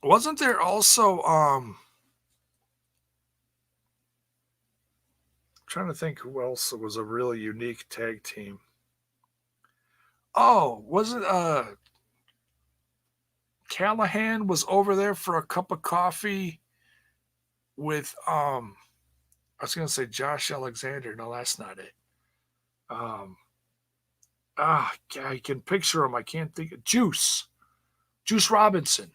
A: Wasn't there also trying to think who else was a really unique tag team. Oh, wasn't Callahan was over there for a cup of coffee with I was gonna say Josh Alexander. No, that's not it. I can picture him. I can't think of Juice Robinson.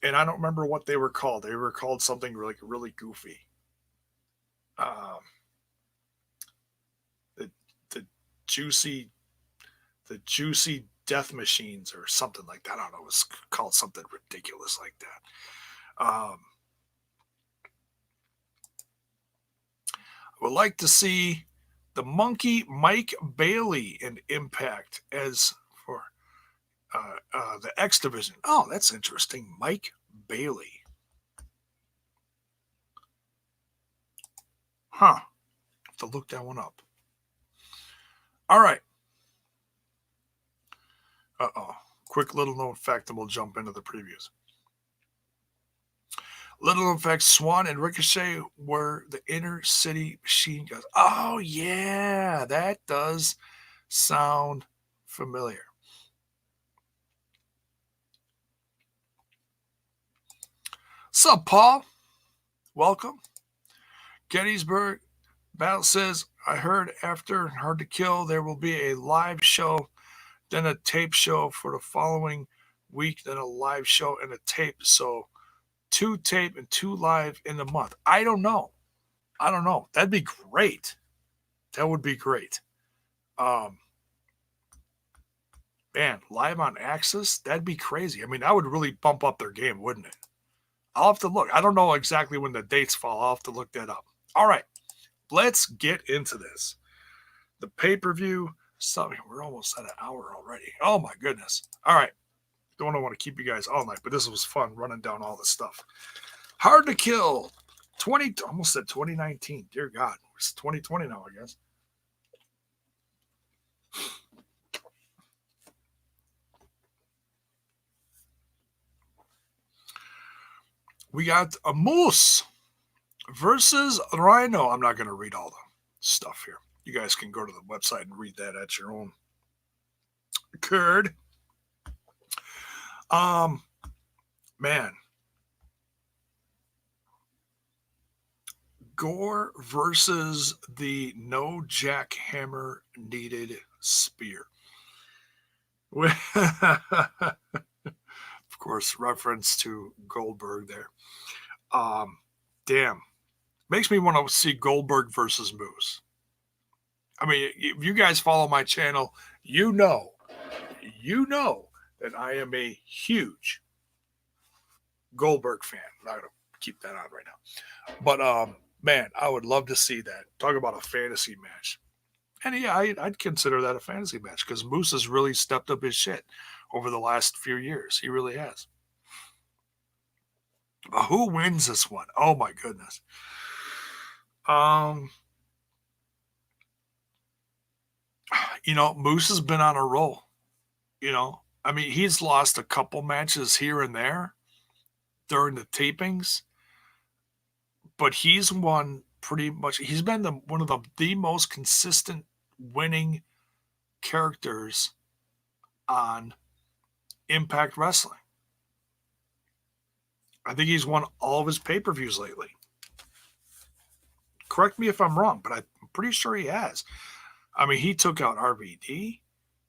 A: And I don't remember what they were called. They were called something like really goofy. The juicy death machines or something like that. I don't know. It was called something ridiculous like that. I would like to see the Monkey Mike Bailey in Impact as for the X Division. Oh, that's interesting. Mike Bailey. Huh. Have to look that one up. All right. Quick little known fact, and we'll jump into the previews. Little effects, Swan and Ricochet were the Inner City Machine Guns. Oh, yeah, that does sound familiar. Sup, Paul? Welcome. Gettysburg Battle says, I heard after Hard to Kill there will be a live show, then a tape show for the following week, then a live show and a tape. So 2 tape and 2 live in the month. I don't know. That'd be great. That would be great. Man, live on Axis, that'd be crazy. I mean, that would really bump up their game, wouldn't it? I'll have to look. I don't know exactly when the dates fall. I'll have to look that up. All right, let's get into this. The pay-per-view. Something. We're almost at an hour already. Oh my goodness. All right. Don't want to keep you guys all night, but this was fun running down all this stuff. Hard to Kill. Almost said 2019. Dear God. It's 2020 now, I guess. We got a Moose versus Rhino. I'm not going to read all the stuff here. You guys can go to the website and read that at your own curd. Man. Gore versus the no jackhammer needed spear. Of course, reference to Goldberg there. Damn. Makes me want to see Goldberg versus Moose. I mean, if you guys follow my channel, you know that I am a huge Goldberg fan. I'm not going to keep that on right now. But, man, I would love to see that. Talk about a fantasy match. And yeah, I'd consider that a fantasy match because Moose has really stepped up his shit over the last few years. He really has. But who wins this one? Oh my goodness. Moose has been on a roll. I mean, he's lost a couple matches here and there during the tapings, but he's won pretty much. He's been one of the most consistent winning characters on Impact Wrestling. I think he's won all of his pay-per-views lately. Correct me if I'm wrong, but I'm pretty sure he has. I mean, he took out RVD.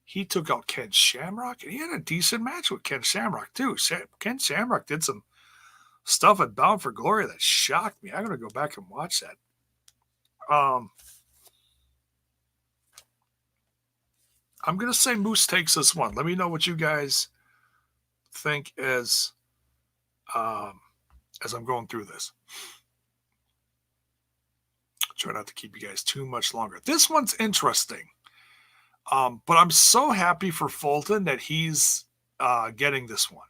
A: He took out Ken Shamrock, and he had a decent match with Ken Shamrock, too. Ken Shamrock did some stuff at Bound for Glory that shocked me. I'm going to go back and watch that. I'm going to say Moose takes this one. Let me know what you guys think as I'm going through this. Try not to keep you guys too much longer. This one's interesting. But I'm so happy for Fulton that he's getting this one.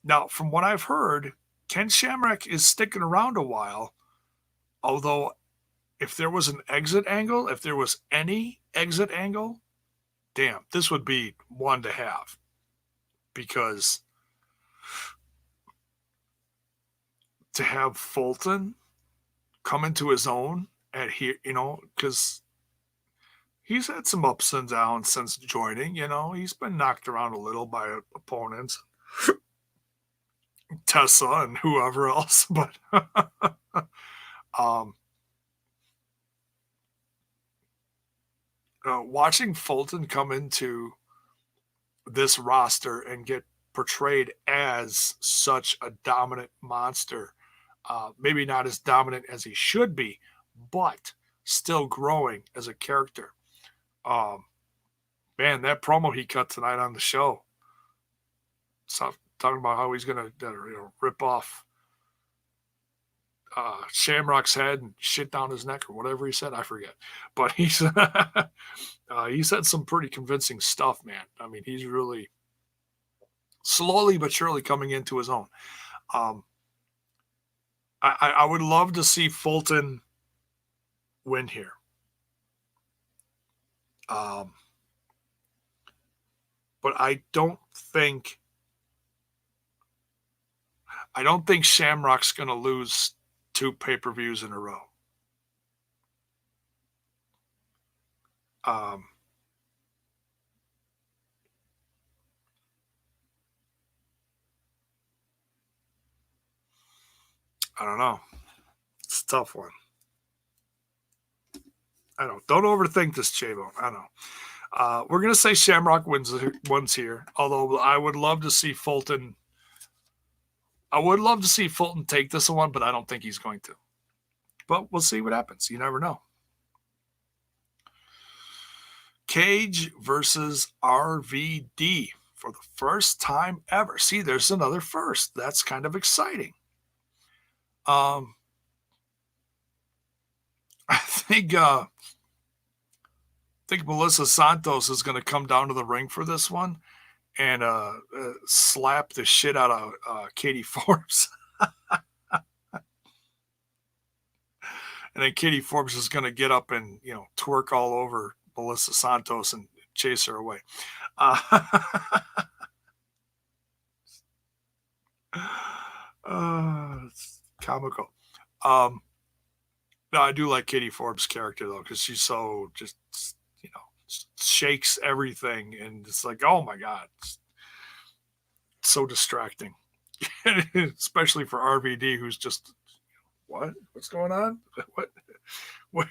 A: Now, from what I've heard, Ken Shamrock is sticking around a while. Although, if there was an exit angle, if there was any exit angle, damn, this would be one to have. Because to have Fulton come into his own at here, because he's had some ups and downs since joining. He's been knocked around a little by opponents, Tessa and whoever else. But watching Fulton come into this roster and get portrayed as such a dominant monster, maybe not as dominant as he should be, but still growing as a character. Man, that promo he cut tonight on the show, talking about how he's going to rip off Shamrock's head and shit down his neck or whatever he said. I forget. But he said some pretty convincing stuff, man. I mean, he's really slowly but surely coming into his own. I would love to see Fulton win here. But I don't think I don't think Shamrock's going to lose 2 pay-per-views in a row. I don't know. It's a tough one. Don't overthink this, J-Bone. I know. We're going to say Shamrock wins here, although I would love to see Fulton. I would love to see Fulton take this one, but I don't think he's going to. But we'll see what happens. You never know. Cage versus RVD for the first time ever. See, there's another first. That's kind of exciting. I think Melissa Santos is going to come down to the ring for this one and slap the shit out of Katie Forbes. And then Katie Forbes is going to get up and, twerk all over Melissa Santos and chase her away. It's comical. No, I do like Katie Forbes' character, though, because she's so just, shakes everything. And it's like, oh, my God. It's so distracting. Especially for RVD, who's just, what? What's going on? What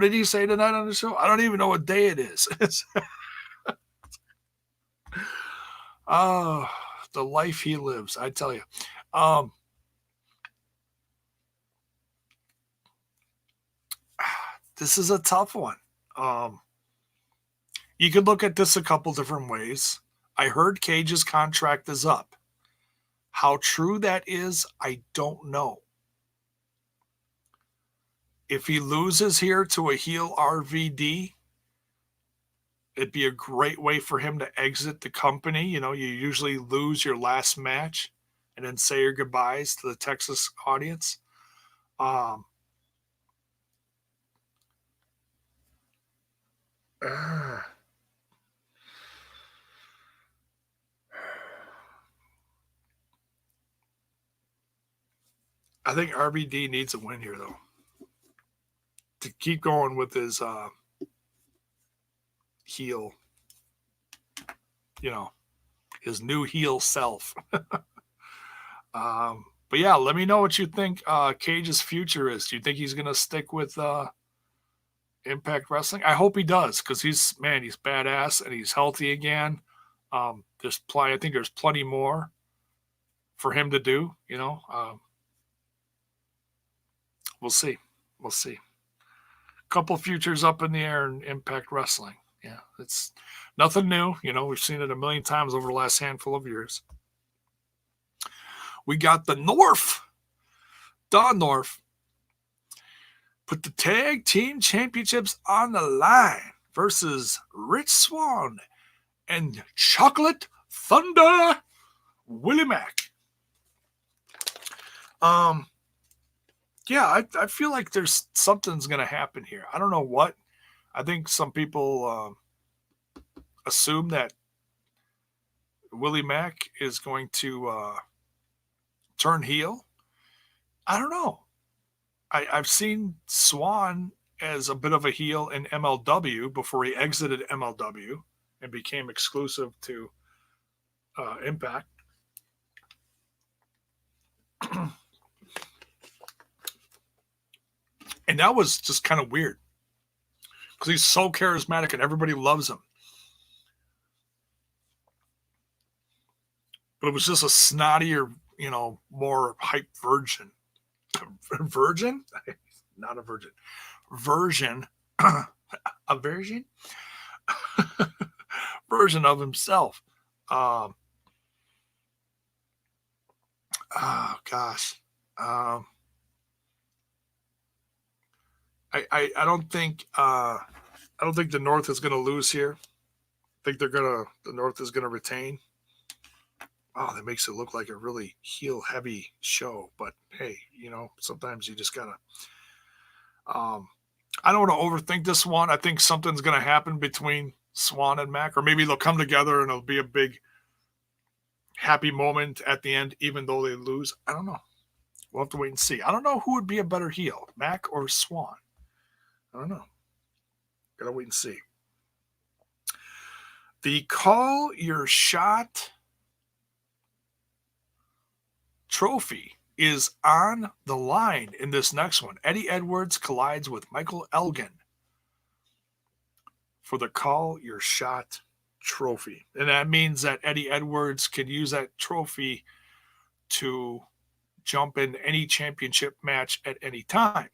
A: did he say tonight on the show? I don't even know what day it is. Oh, the life he lives, I tell you. This is a tough one. You could look at this a couple different ways. I heard Cage's contract is up. How true that is, I don't know. If he loses here to a heel RVD, it'd be a great way for him to exit the company. You usually lose your last match and then say your goodbyes to the Texas audience. I think RVD needs a win here, though, to keep going with his heel, his new heel self. But yeah, let me know what you think Cage's future is. Do you think he's going to stick with Impact Wrestling? I hope he does, because he's badass and he's healthy again. I think there's plenty more for him to do, we'll see. A couple futures up in the air in Impact Wrestling. Yeah, it's nothing new. We've seen it a million times over the last handful of years. We got the North. Don North put the tag team championships on the line versus Rich Swann and Chocolate Thunder Willie Mack. Yeah, I feel like there's something's going to happen here. I don't know what. I think some people assume that Willie Mack is going to turn heel. I don't know. I've seen Swann as a bit of a heel in MLW before he exited MLW and became exclusive to Impact. And that was just kind of weird because he's so charismatic and everybody loves him. But it was just a snottier, more hype virgin. Virgin? Not a virgin. Version. A version? Version of himself. Oh, gosh. I don't think the North is going to lose here. I think the North is going to retain. Oh, that makes it look like a really heel heavy show. But hey, sometimes you just gotta. I don't want to overthink this one. I think something's going to happen between Swann and Mack, or maybe they'll come together and it'll be a big happy moment at the end, even though they lose. I don't know. We'll have to wait and see. I don't know who would be a better heel, Mac or Swan. I don't know. Gotta wait and see. The Call Your Shot trophy is on the line in this next one. Eddie Edwards collides with Michael Elgin for the Call Your Shot trophy. And that means that Eddie Edwards can use that trophy to jump in any championship match at any time.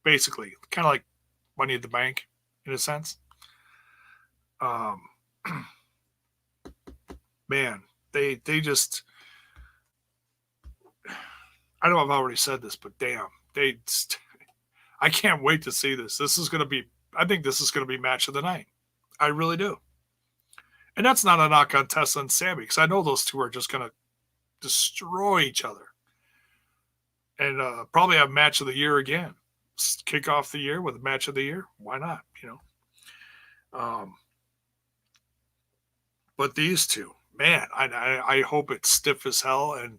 A: Basically, kind of like Money in the Bank in a sense. Man, they just, I know I've already said this, but damn, I can't wait to see this. I think this is going to be match of the night. I really do. And that's not a knock on Tessa and Sammy, because I know those two are just going to destroy each other. And probably have match of the year again. Kick off the year with a match of the year. Why not? But these two, man, I hope it's stiff as hell. And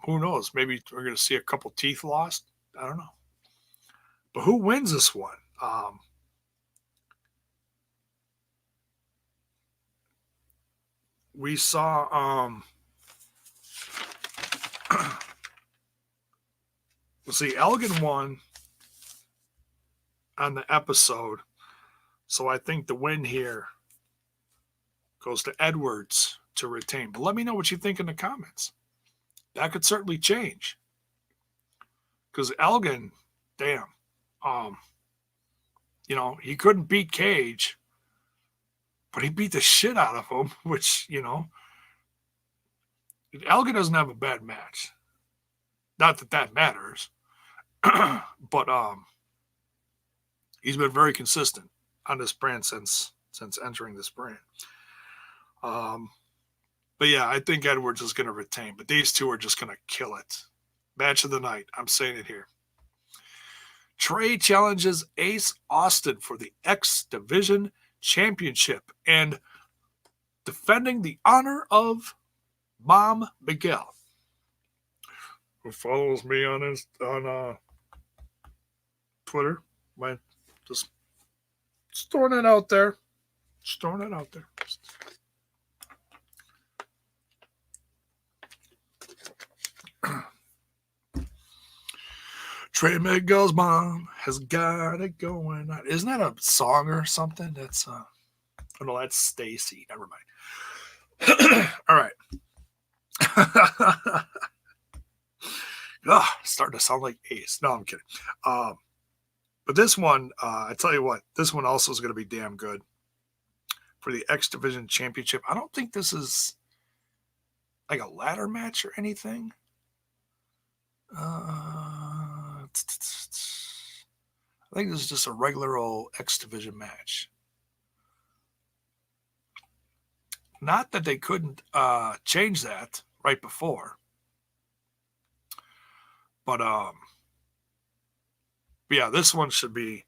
A: who knows? Maybe we're going to see a couple teeth lost. I don't know. But who wins this one? We saw let's see, Elgin won on the episode. So I think the win here goes to Edwards to retain. But let me know what you think in the comments. That could certainly change. Because Elgin, damn, he couldn't beat Cage, but he beat the shit out of him, which, Elgin doesn't have a bad match. Not that that matters. But he's been very consistent on this brand since entering this brand. But yeah, I think Edwards is going to retain, but these two are just going to kill it. Match of the night. I'm saying it here. Trey challenges Ace Austin for the X Division Championship and defending the honor of Mom Miguel, who follows me on Twitter. Just throwing it out there. Trey Miguel's mom has got it going on. Isn't that a song or something? That's oh no, that's Stacy. Never mind. All right. Starting to sound like Ace. No, I'm kidding. But this one, I tell you what, this one also is going to be damn good for the X Division Championship. I don't think this is like a ladder match or anything. I think this is just a regular old X Division match. Not that they couldn't change that right before. But yeah, this one should be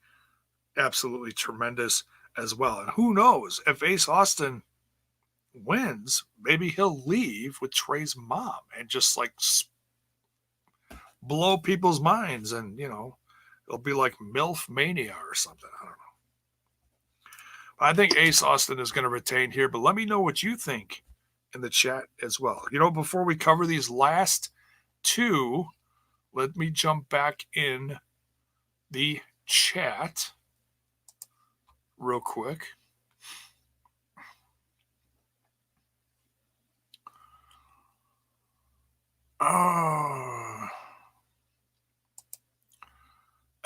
A: absolutely tremendous as well. And who knows, if Ace Austin wins, maybe he'll leave with Trey's mom and just like blow people's minds, and it'll be like MILF Mania or something. I don't know. But I think Ace Austin is going to retain here, but let me know what you think in the chat as well. Before we cover these last two, let me jump back in the chat real quick.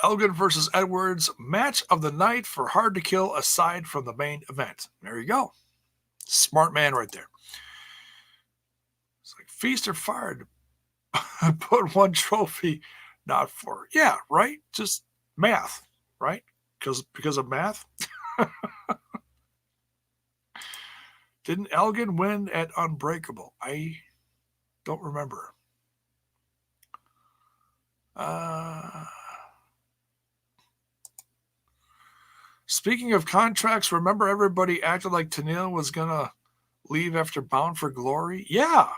A: Elgin versus Edwards, match of the night for Hard to Kill aside from the main event. There you go. Smart man right there. It's like feast or fire. Put one trophy, not four. Yeah, right? Just math, right? Because of math. Didn't Elgin win at Unbreakable? I don't remember. Speaking of contracts, remember everybody acted like Tenille was going to
B: leave after Bound for Glory. Yeah.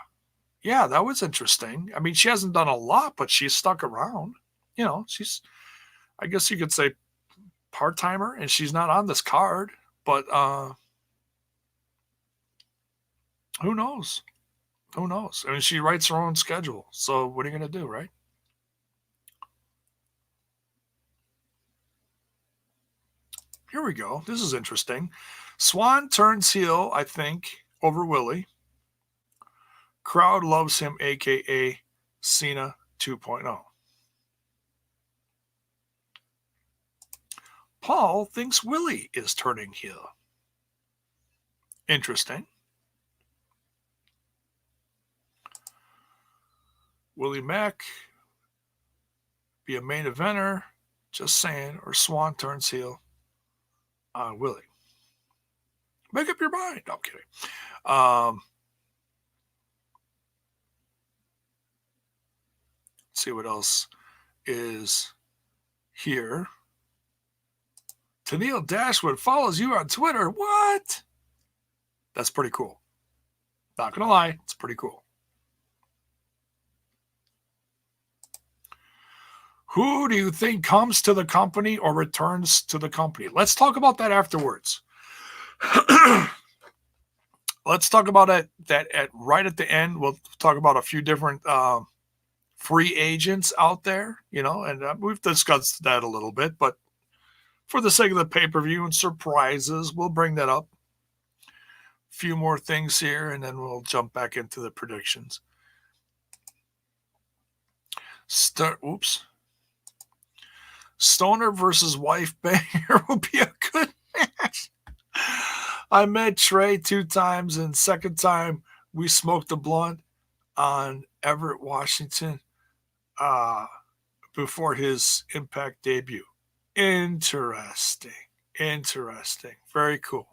B: Yeah, that was interesting. I mean, she hasn't done a lot, but she's stuck around. You know, she's, I guess you could say, part timer, and she's not on this card. But who knows? Who knows? I mean, she writes her own schedule. So what are you going to do, right? Here we go. This is interesting. Swan turns heel, I think, over Willie. Crowd loves him, aka Cena 2.0. Paul thinks Willie is turning heel. Interesting. Willie Mack be a main eventer, just saying, or Swan turns heel on Willie. Make up your mind. No, I'm kidding. Let's see what else is here. Tennille Dashwood follows you on Twitter. What? That's pretty cool. Not going to lie, it's pretty cool. Who do you think comes to the company or returns to the company? Let's talk about that afterwards. Let's talk about it right at the end. We'll talk about a few different free agents out there, you know, and we've discussed that a little bit, but for the sake of the pay-per-view and surprises, we'll bring that up. A few more things here, and then we'll jump back into the predictions. Stoner versus Wife Banger will be a good match. I met Trey 2 times, and second time we smoked a blunt on Everett, Washington, before his Impact debut. Interesting. Very cool.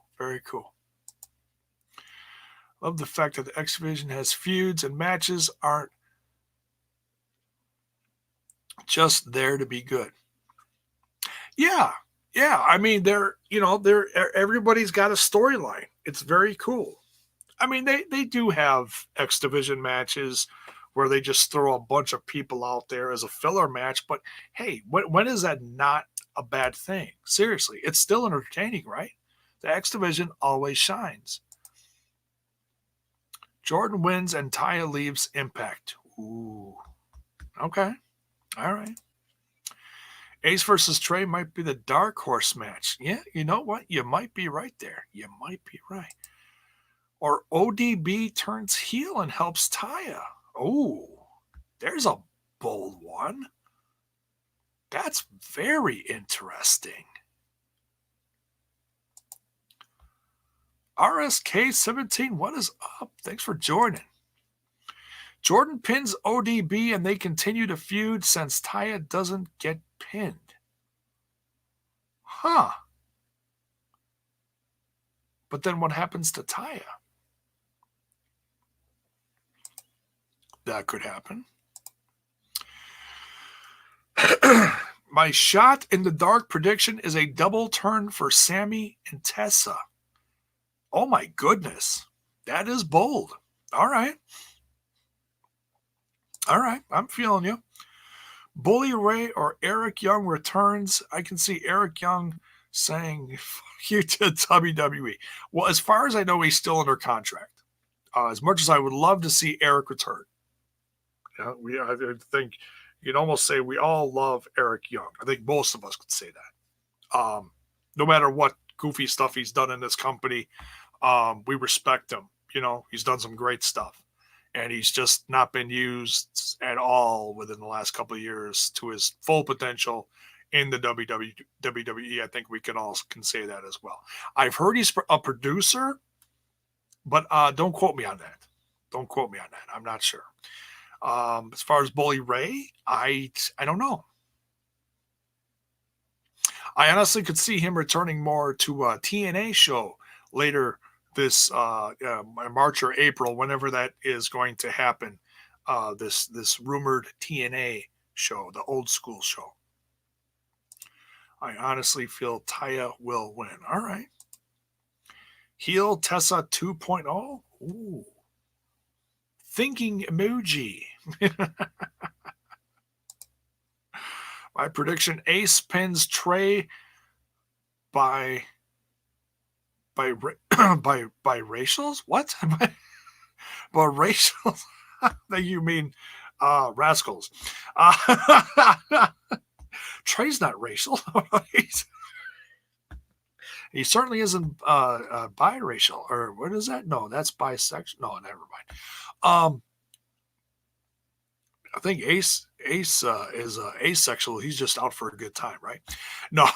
B: Love the fact that the X Division has feuds and matches aren't just there to be good. Yeah. I mean, everybody's got a storyline. It's very cool. I mean, they do have X Division matches where they just throw a bunch of people out there as a filler match. But hey, when is that not a bad thing? Seriously, it's still entertaining, right? The X Division always shines. Jordan wins and Taya leaves Impact. Ooh. Okay. All right. Ace versus Trey might be the dark horse match. Yeah, you know what? You might be right there. You might be right. Or ODB turns heel and helps Taya. Oh, there's a bold one. That's very interesting. RSK17, what is up? Thanks for joining. Jordan pins ODB and they continue to feud since Taya doesn't get pinned. Huh. But then what happens to Taya? That could happen. My shot in the dark prediction is a double turn for Sammy and Tessa. Oh my goodness. That is bold. All right. I'm feeling you. Bully Ray or Eric Young returns. I can see Eric Young saying, fuck you to WWE. Well, as far as I know, he's still under contract. As much as I would love to see Eric return. Yeah, I think you'd almost say we all love Eric Young. I think most of us could say that. No matter what goofy stuff he's done in this company, we respect him. You know, he's done some great stuff. And he's just not been used at all within the last couple of years to his full potential in the WWE. I think we can say that as well. I've heard he's a producer, but don't quote me on that. I'm not sure. As far as Bully Ray, I don't know. I honestly could see him returning more to a TNA show later this March or April, whenever that is going to happen. This rumored TNA show, the old school show. I honestly feel Taya will win. All right. Heel Tessa 2.0. Ooh. Thinking emoji. My prediction: Ace pins Trey by by racials. What? By racials? That you mean rascals? Trey's not racial. He certainly isn't biracial, or what is that? No, that's bisexual. No, never mind. I think Ace is asexual. He's just out for a good time, right? No.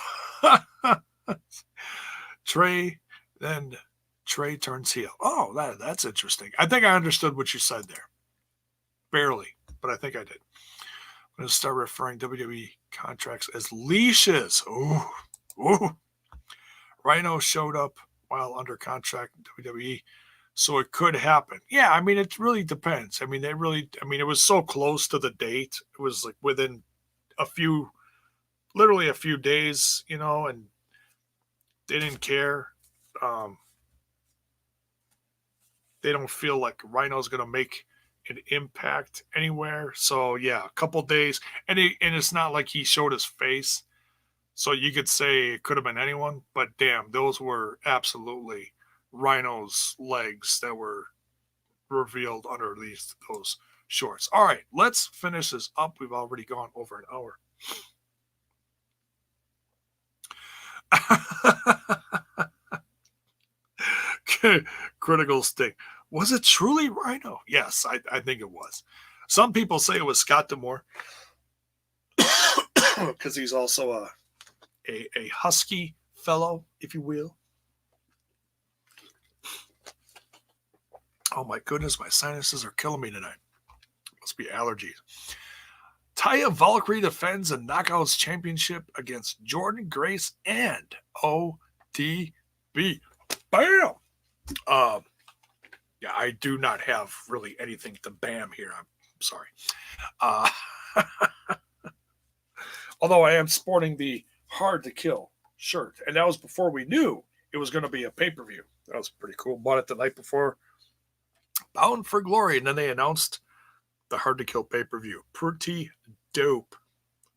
B: Trey, then Trey turns heel. Oh, that's interesting. I think I understood what you said there. Barely, but I think I did. I'm going to start referring WWE contracts as leashes. Ooh, ooh. Rhino showed up while under contract in WWE, so it could happen. Yeah, I mean, it really depends. I mean, it was so close to the date. It was like within literally a few days, and they didn't care. They don't feel like Rhino's going to make an impact anywhere. So yeah, a couple days, and it's not like he showed his face, so you could say it could have been anyone. But damn, those were absolutely Rhino's legs that were revealed under those shorts. All right, let's finish this up. We've already gone over an hour. Critical Sting. Was it truly Rhino? Yes, I think it was. Some people say it was Scott D'Amore because he's also a husky fellow, if you will. Oh my goodness, my sinuses are killing me tonight. Must be allergies. Taya Valkyrie defends a Knockouts Championship against Jordan Grace and ODB. Bam! Yeah, I do not have really anything to bam here. I'm sorry. Although I am sporting the Hard to Kill shirt. And that was before we knew it was going to be a pay-per-view. That was pretty cool. Bought it the night before Bound for Glory. And then they announced the Hard to Kill pay-per-view. Pretty dope,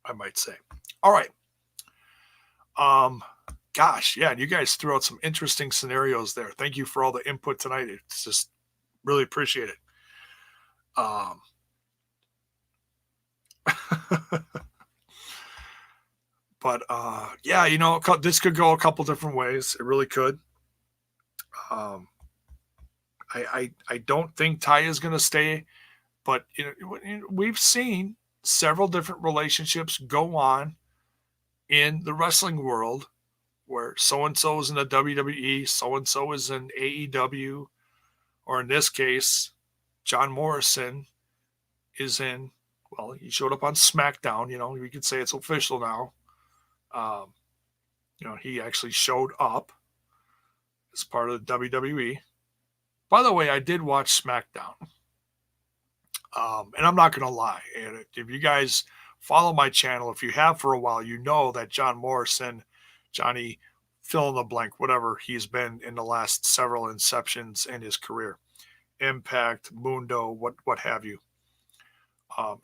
B: I might say. All right. Gosh, yeah, and you guys threw out some interesting scenarios there. Thank you for all the input tonight. It's just really appreciate it. But yeah, this could go a couple different ways. It really could. I don't think Taya is going to stay, but we've seen several different relationships go on in the wrestling world, where so-and-so is in the WWE, so-and-so is in AEW, or in this case, John Morrison is in, well, he showed up on SmackDown, we could say it's official now. He actually showed up as part of the WWE. By the way, I did watch SmackDown. And I'm not going to lie. And if you guys follow my channel, if you have for a while, you know that John Morrison, Johnny, fill in the blank, whatever he's been in the last several inceptions in his career, Impact, Mundo, what have you.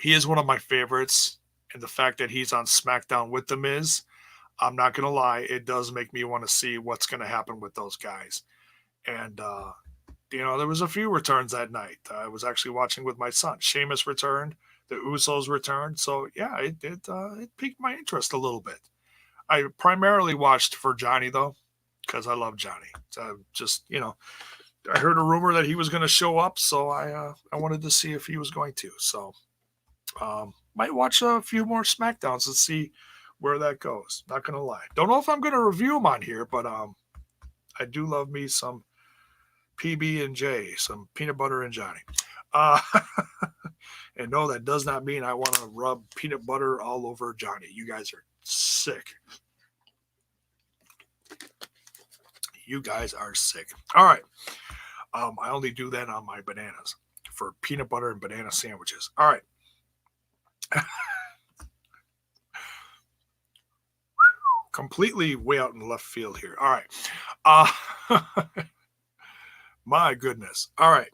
B: He is one of my favorites, and the fact that he's on SmackDown with The Miz, I'm not going to lie, it does make me want to see what's going to happen with those guys. And, there was a few returns that night. I was actually watching with my son. Sheamus returned. The Usos returned. So, yeah, it piqued my interest a little bit. I primarily watched for Johnny, though, because I love Johnny. So just, I heard a rumor that he was going to show up, so I wanted to see if he was going to. So, might watch a few more SmackDowns and see where that goes. Not going to lie. Don't know if I'm going to review them on here, but I do love me some PB&J, some peanut butter and Johnny. And no, that does not mean I want to rub peanut butter all over Johnny. You guys are sick. You guys are sick. All right. I only do that on my bananas for peanut butter and banana sandwiches. All right. Completely way out in left field here. All right. My goodness. All right.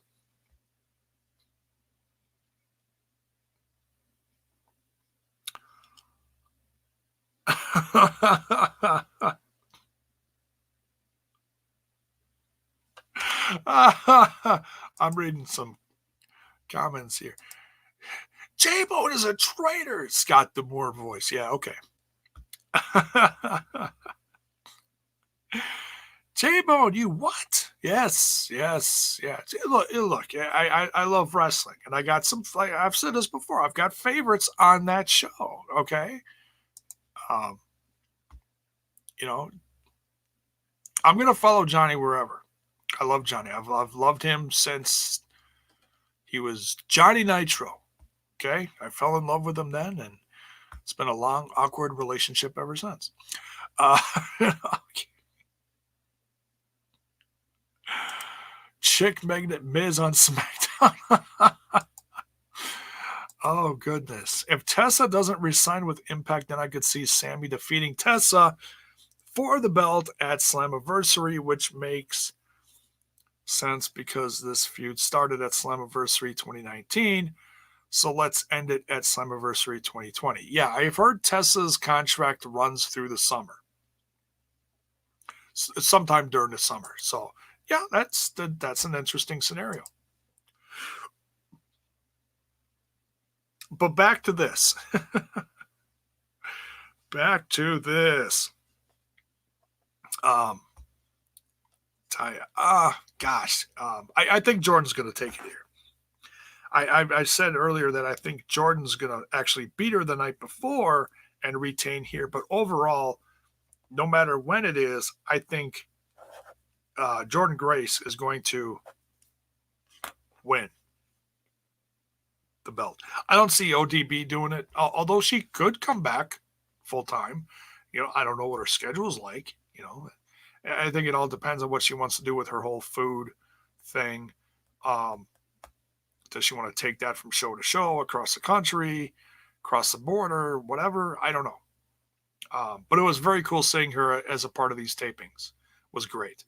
B: I'm reading some comments here. J-Bone is a traitor. Scott Demore voice. Yeah, okay. J-Bone, you what? Yes. Look. I love wrestling, and I got some. Like I've said this before. I've got favorites on that show. Okay. Um, you know, I'm gonna follow Johnny wherever. I love Johnny. I've loved him since he was Johnny Nitro. Okay, I fell in love with him then, and it's been a long, awkward relationship ever since. Okay. Chick Magnet Miz on SmackDown. Oh, goodness. If Tessa doesn't resign with Impact, then I could see Sammy defeating Tessa for the belt at Slammiversary, which makes sense because this feud started at Slammiversary 2019. So let's end it at Slammiversary 2020. Yeah, I've heard Tessa's contract runs through the summer, sometime during the summer. So yeah, that's an interesting scenario. But back to this. Back to this. Taya. Gosh. I think Jordan's going to take it here. I said earlier that I think Jordan's going to actually beat her the night before and retain here. But overall, no matter when it is, I think Jordan Grace is going to win the belt. I don't see ODB doing it, although she could come back full time. I don't know what her schedule is like. I think it all depends on what she wants to do with her whole food thing. Does she want to take that from show to show, across the country, across the border, whatever? I don't know. But it was very cool seeing her as a part of these tapings. It was great.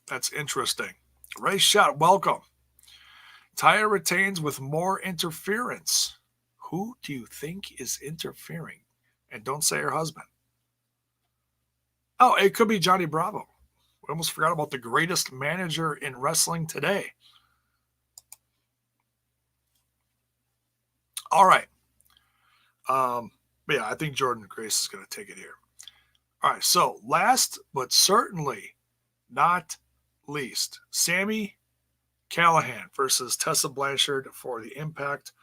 B: That's interesting. Ray Shot, welcome. Taya retains with more interference. Who do you think is interfering? And don't say her husband. Oh, it could be Johnny Bravo. We almost forgot about the greatest manager in wrestling today. All right. But yeah, I think Jordan Grace is going to take it here. All right. So last but certainly not least, Sami Callihan versus Tessa Blanchard for the Impact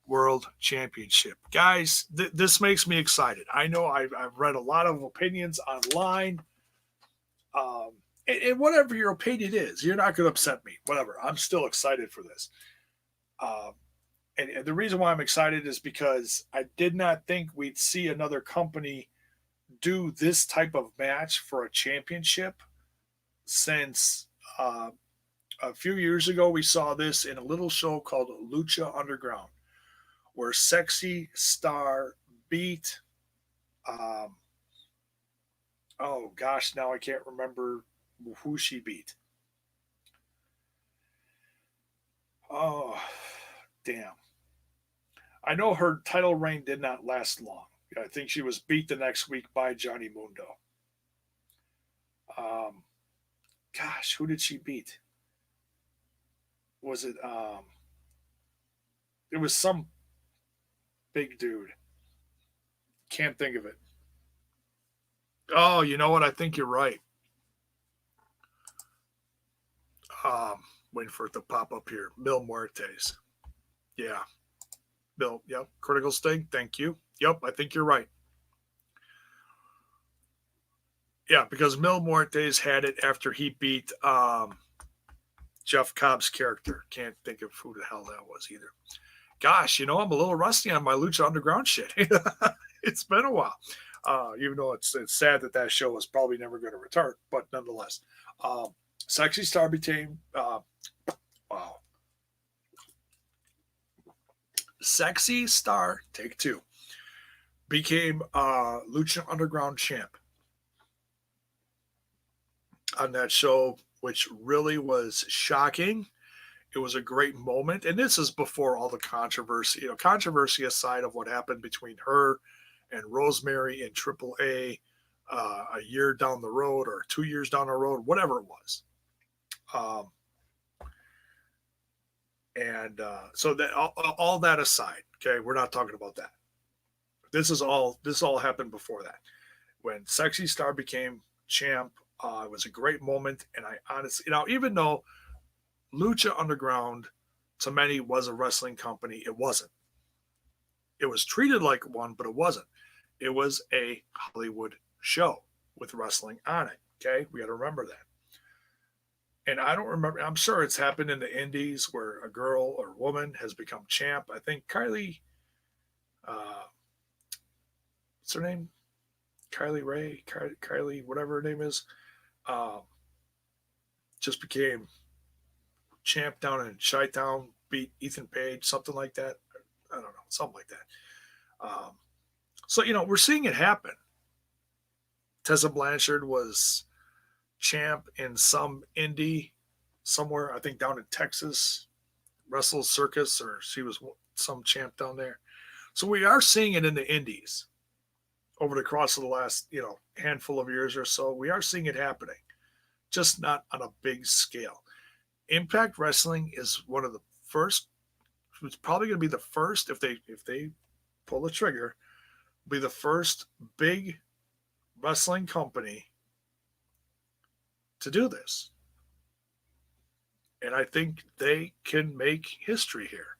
B: World Championship. Guys, this makes me excited. I know I've read a lot of opinions online. And whatever your opinion is, you're not going to upset me. Whatever. I'm still excited for this. And the reason why I'm excited is because I did not think we'd see another company do this type of match for a championship since a few years ago. We saw this in a little show called Lucha Underground, where Sexy Star beat, oh gosh, now I can't remember who she beat. Oh, damn. I know her title reign did not last long. I think she was beat the next week by Johnny Mundo. Gosh, who did she beat? Was it it was some big dude. Can't think of it. Oh, you know what? I think you're right. Waiting for it to pop up here. Mil Muertes. Yeah. Bill, yep. Critical Sting. Thank you. Yep, I think you're right. Yeah, because Mil Muertes had it after he beat Jeff Cobb's character. Can't think of who the hell that was either. Gosh, I'm a little rusty on my Lucha Underground shit. It's been a while. Even though it's sad that show is probably never going to return, but nonetheless. Sexy Star became wow. Sexy Star, take two, became Lucha Underground champ on that show, which really was shocking. It was a great moment, and this is before all the controversy. Controversy aside of what happened between her and Rosemary in AAA a year down the road or 2 years down the road, whatever it was. And so that all that aside, okay, we're not talking about that. This all happened before that. When Sexy Star became champ, it was a great moment, and I honestly, even though Lucha Underground to many was a wrestling company, it wasn't. It was treated like one, but it wasn't. It was a Hollywood show with wrestling on it. Okay, we got to remember that. And I don't remember. I'm sure it's happened in the Indies where a girl or woman has become champ. I think Kylie, what's her name? Kylie Ray, Kylie, whatever her name is, just became champ down in Chi-Town, beat Ethan Page, something like that. I don't know, something like that. So, we're seeing it happen. Tessa Blanchard was champ in some indie somewhere, I think down in Texas, Wrestle Circus, or she was some champ down there. So we are seeing it in the indies over the course of the last, handful of years or so. We are seeing it happening, just not on a big scale. Impact Wrestling is one of the first. It's probably going to be the first if they pull the trigger. Be the first big wrestling company to do this, and I think they can make history here.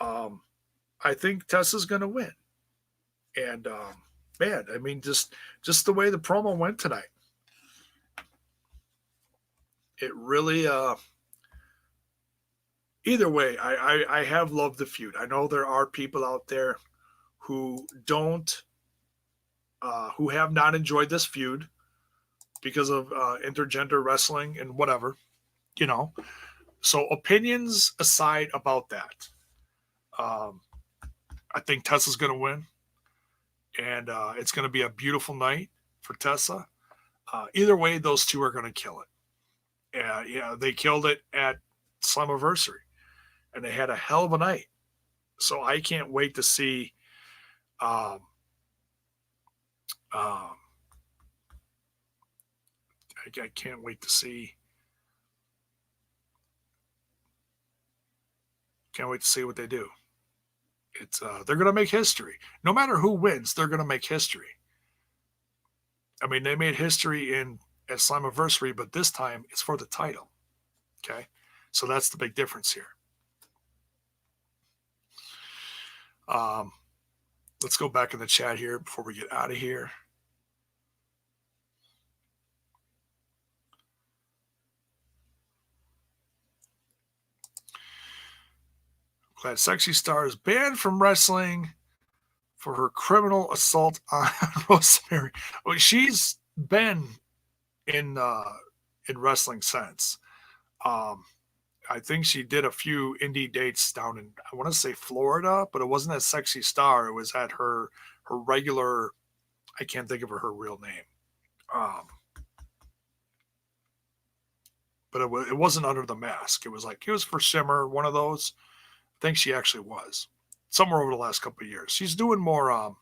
B: I think Tessa's going to win, and man, I mean, just the way the promo went tonight, it really. Either way, I have loved the feud. I know there are people out there who don't, who have not enjoyed this feud because of intergender wrestling and whatever, So opinions aside about that, I think Tessa's going to win, and it's going to be a beautiful night for Tessa. Either way, those two are going to kill it. Yeah, they killed it at Slammiversary, and they had a hell of a night. So I can't wait to see. I can't wait to see. Can't wait to see what they do. It's they're going to make history. No matter who wins, they're going to make history. I mean, they made history at Slammiversary, but this time it's for the title. Okay, so that's the big difference here. Let's go back in the chat here before we get out of here. Glad Sexy Star is banned from wrestling for her criminal assault on Rosemary. Well, she's been in wrestling since. I think she did a few indie dates down in, I want to say Florida, but it wasn't at Sexy Star. It was at her regular, I can't think of her real name. But it wasn't under the mask. It was for Shimmer, one of those. I think she actually was somewhere over the last couple of years. She's doing more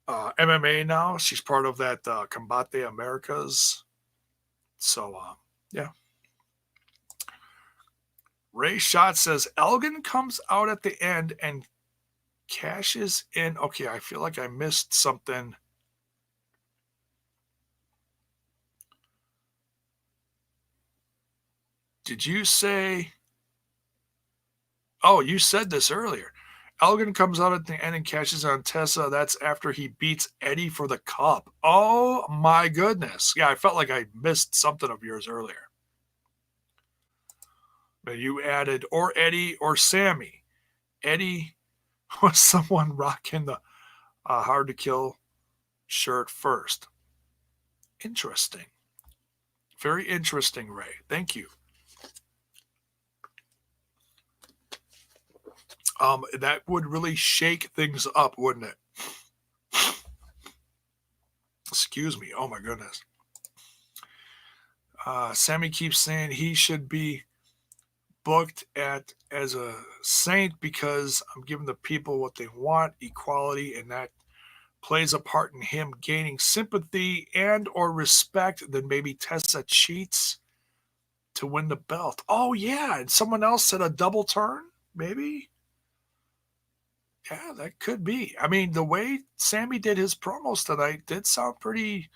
B: MMA now. She's part of that Combate Americas. So, yeah. Ray Shot says Elgin comes out at the end and cashes in. Okay, I feel like I missed something. Did you say? Oh, you said this earlier. Elgin comes out at the end and cashes on Tessa. That's after he beats Eddie for the cup. Oh, my goodness. Yeah, I felt like I missed something of yours earlier. But you added or Eddie or Sammy. Eddie was someone rocking the Hard to Kill shirt first. Interesting. Very interesting, Ray. Thank you. That would really shake things up, wouldn't it? Excuse me. Oh my goodness. Sammy keeps saying he should be booked as a saint because I'm giving the people what they want, equality, and that plays a part in him gaining sympathy and or respect. Then maybe Tessa cheats to win the belt. Oh yeah, and someone else said a double turn, maybe. Yeah, that could be. I mean, the way Sammy did his promos tonight did sound pretty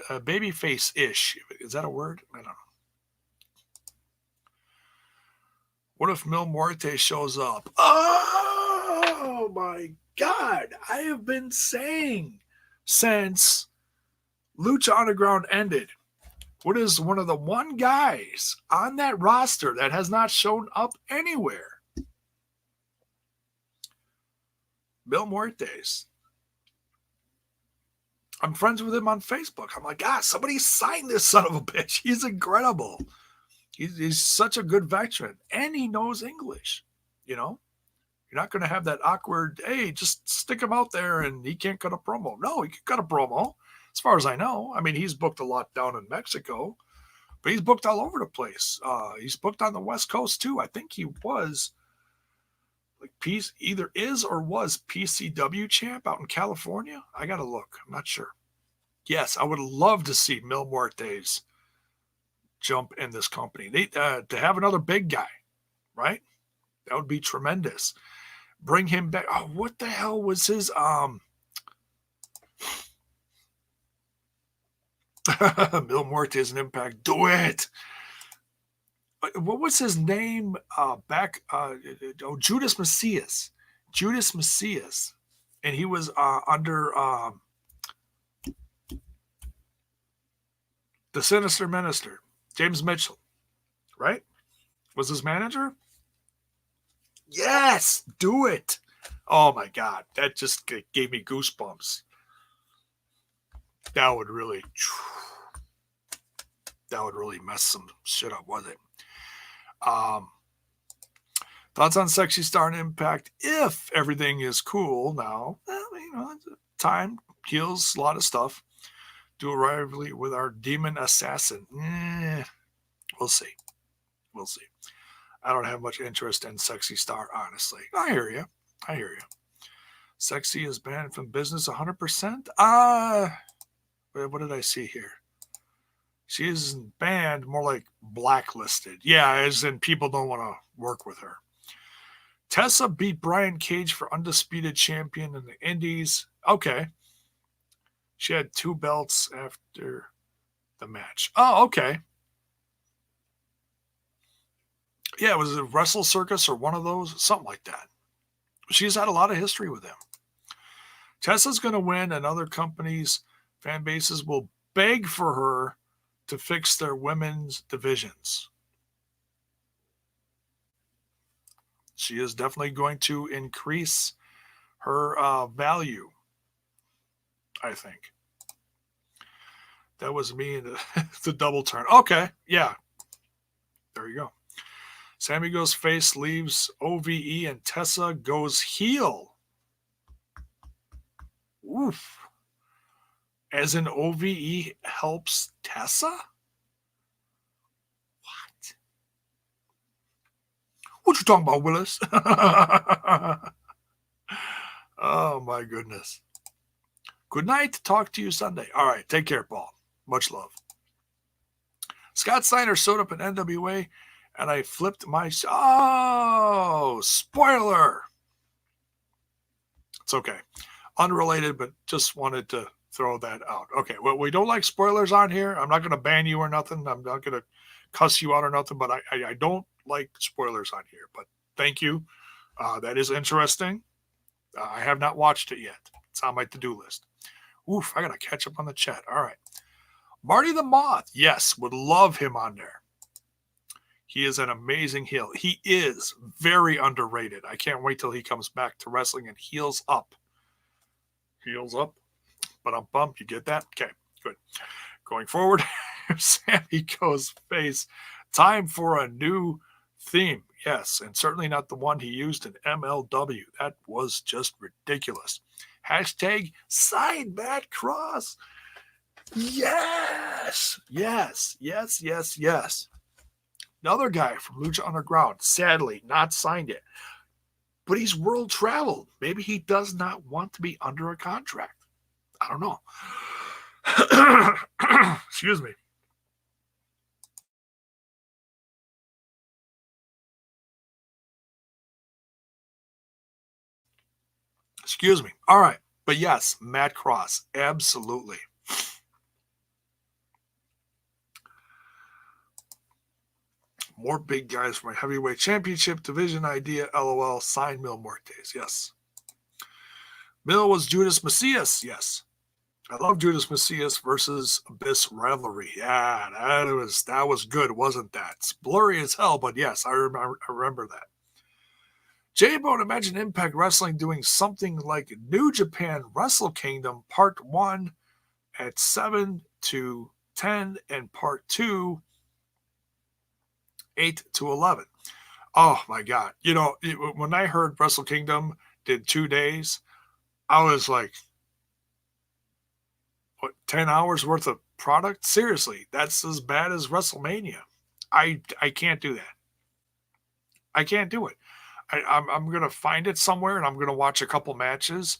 B: babyface-ish. Is that a word? I don't know. What if Mil Muerte shows up? Oh my God. I have been saying since Lucha Underground ended, what is one of the one guys on that roster that has not shown up anywhere? Mil Muertes. I'm friends with him on Facebook. I'm like, somebody sign this son of a bitch. He's incredible. He's such a good veteran, and he knows English. You know, you're not going to have that awkward, hey, just stick him out there and he can't cut a promo. No, he can cut a promo, as far as I know. I mean, he's booked a lot down in Mexico, but he's booked all over the place. He's booked on the West Coast too. I think he was like either is or was PCW champ out in California. I got to look. I'm not sure. Yes, I would love to see Mil Muertes jump in this company. To have another big guy, right? That would be tremendous. Bring him back. Oh, what the hell was his Mil Muertes and Impact? Do it. What was his name Judas Macias. Judas Macias. And he was under the Sinister Minister, James Mitchell, right? Was his manager? Yes, do it. Oh my God, that just gave me goosebumps. That would really mess some shit up, was it? Thoughts on Sexy Star and Impact if everything is cool now? Well, time heals a lot of stuff. Do a rivalry with our demon assassin. We'll see. We'll see. I don't have much interest in Sexy Star, honestly. I hear you. Sexy is banned from business 100%. What did I see here? She isn't banned, more like blacklisted. Yeah, as in people don't want to work with her. Tessa beat Brian Cage for undisputed champion in the Indies. Okay. She had 2 belts after the match. Oh, okay. Yeah, was it Wrestle Circus or one of those? Something like that. She's had a lot of history with him. Tessa's going to win, and other companies' fan bases will beg for her to fix their women's divisions. She is definitely going to increase her value, I think. That was me in the double turn. Okay, yeah. There you go. Sammy goes face, leaves OVE, and Tessa goes heel. Oof. As in OVE helps Tessa? What? What you talking about, Willis? Oh, my goodness. Good night. Talk to you Sunday. All right. Take care, Paul. Much love. Scott Steiner showed up in NWA, and I flipped my... Oh, spoiler. It's okay. Unrelated, but just wanted to throw that out. Okay, well, we don't like spoilers on here. I'm not going to ban you or nothing. I'm not going to cuss you out or nothing, but I don't like spoilers on here. But thank you. That is interesting. I have not watched it yet. It's on my to-do list. Oof, I got to catch up on the chat. All right. Marty the Moth. Yes, would love him on there. He is an amazing heel. He is very underrated. I can't wait till he comes back to wrestling and heals up. Heels up. But I'm bummed. You get that? Okay, good. Going forward, Sammy goes face. Time for a new theme. Yes, and certainly not the one he used in MLW. That was just ridiculous. Hashtag sign Matt Cross. Yes, yes, yes, yes, yes. Another guy from Lucha Underground, sadly not signed it, but he's world traveled. Maybe he does not want to be under a contract. I don't know. Excuse me. Excuse me. All right. But yes, Matt Cross. Absolutely. More big guys for my heavyweight championship division idea. LOL. Sign Mil Muertes. Yes. Mil was Judas Macias. Yes. I love Judas Macias versus Abyss rivalry. Yeah, that was good, wasn't that? It's blurry as hell, but yes, I remember that. J-Bone, imagine Impact Wrestling doing something like New Japan Wrestle Kingdom Part 1 at 7 to 10 and Part 2 8 to 11. Oh my God. You know, when I heard Wrestle Kingdom did 2 days, I was like, what, 10 hours worth of product? Seriously, that's as bad as WrestleMania. I can't do that. I can't do it. I'm going to find it somewhere and I'm going to watch a couple matches,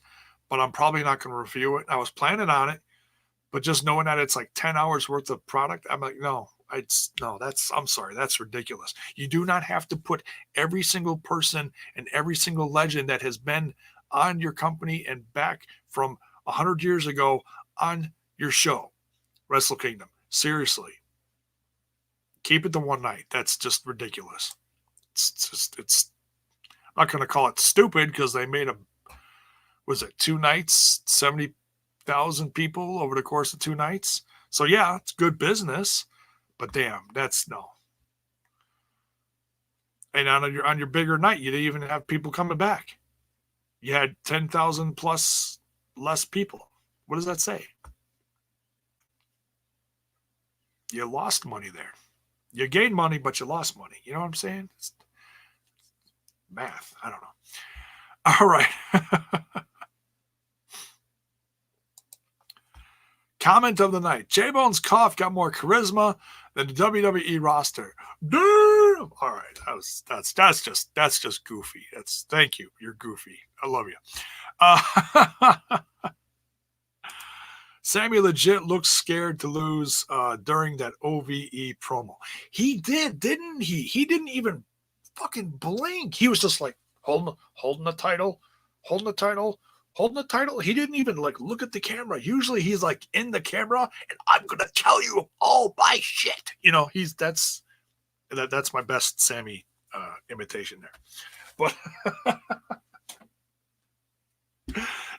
B: but I'm probably not going to review it. I was planning on it, but just knowing that it's like 10 hours worth of product, I'm like, no, I'm sorry, that's ridiculous. You do not have to put every single person and every single legend that has been on your company and back from 100 years ago on your show, Wrestle Kingdom. Seriously. Keep it to one night. That's just ridiculous. It's I'm not going to call it stupid because they made was it 2 nights, 70,000 people over the course of 2 nights? So yeah, it's good business, but damn, that's no. And on your bigger night, you didn't even have people coming back. You had 10,000 plus less people. What does that say? You lost money there. You gained money, but you lost money. You know what I'm saying? It's math. I don't know. All right. Comment of the night. J-Bone's cough got more charisma than the WWE roster. Damn! All right. That's just goofy. Thank you. You're goofy. I love you. Sammy legit looks scared to lose during that OVE promo. He did, didn't he? He didn't even fucking blink. He was just like holding the title, holding the title, holding the title. He didn't even like look at the camera. Usually he's like in the camera and I'm gonna tell you all my shit. You know, that's my best Sammy imitation there. But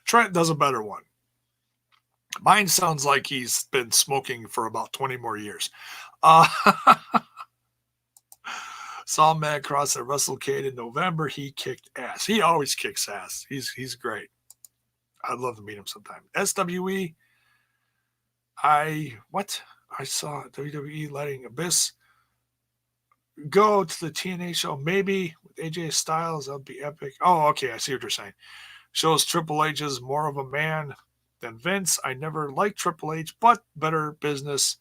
B: Trent does a better one. Mine sounds like he's been smoking for about 20 more years. Saw Matt Cross at WrestleCade in November. He kicked ass. He always kicks ass. He's great. I'd love to meet him sometime. SWE. I saw WWE letting Abyss go to the TNA show. Maybe with AJ Styles. That would be epic. Oh, okay. I see what you're saying. Shows Triple H is more of a man than Vince. I never liked Triple H, but better business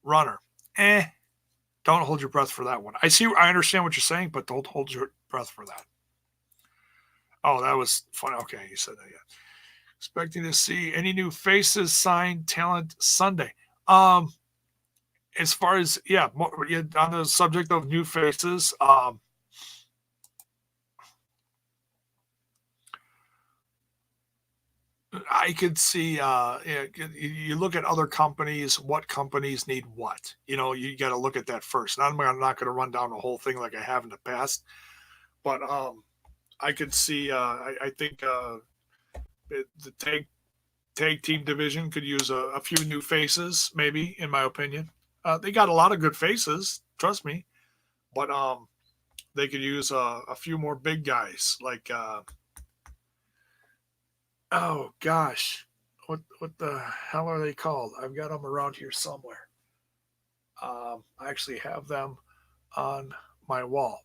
B: runner. Don't hold your breath for that one. I understand what you're saying, but don't hold your breath for that. Oh, that was fun. Okay, you said that, yeah. Expecting to see any new faces signed Talent Sunday. As far as, on the subject of new faces, I could see, you look at other companies, what companies need what. You know, you got to look at that first. And I'm not going to run down the whole thing like I have in the past. But I could see, I think the tag team division could use a few new faces, maybe, in my opinion. They got a lot of good faces, trust me. But they could use a few more big guys, like... oh gosh, what the hell are they called? I've got them around here somewhere. I actually have them on my wall.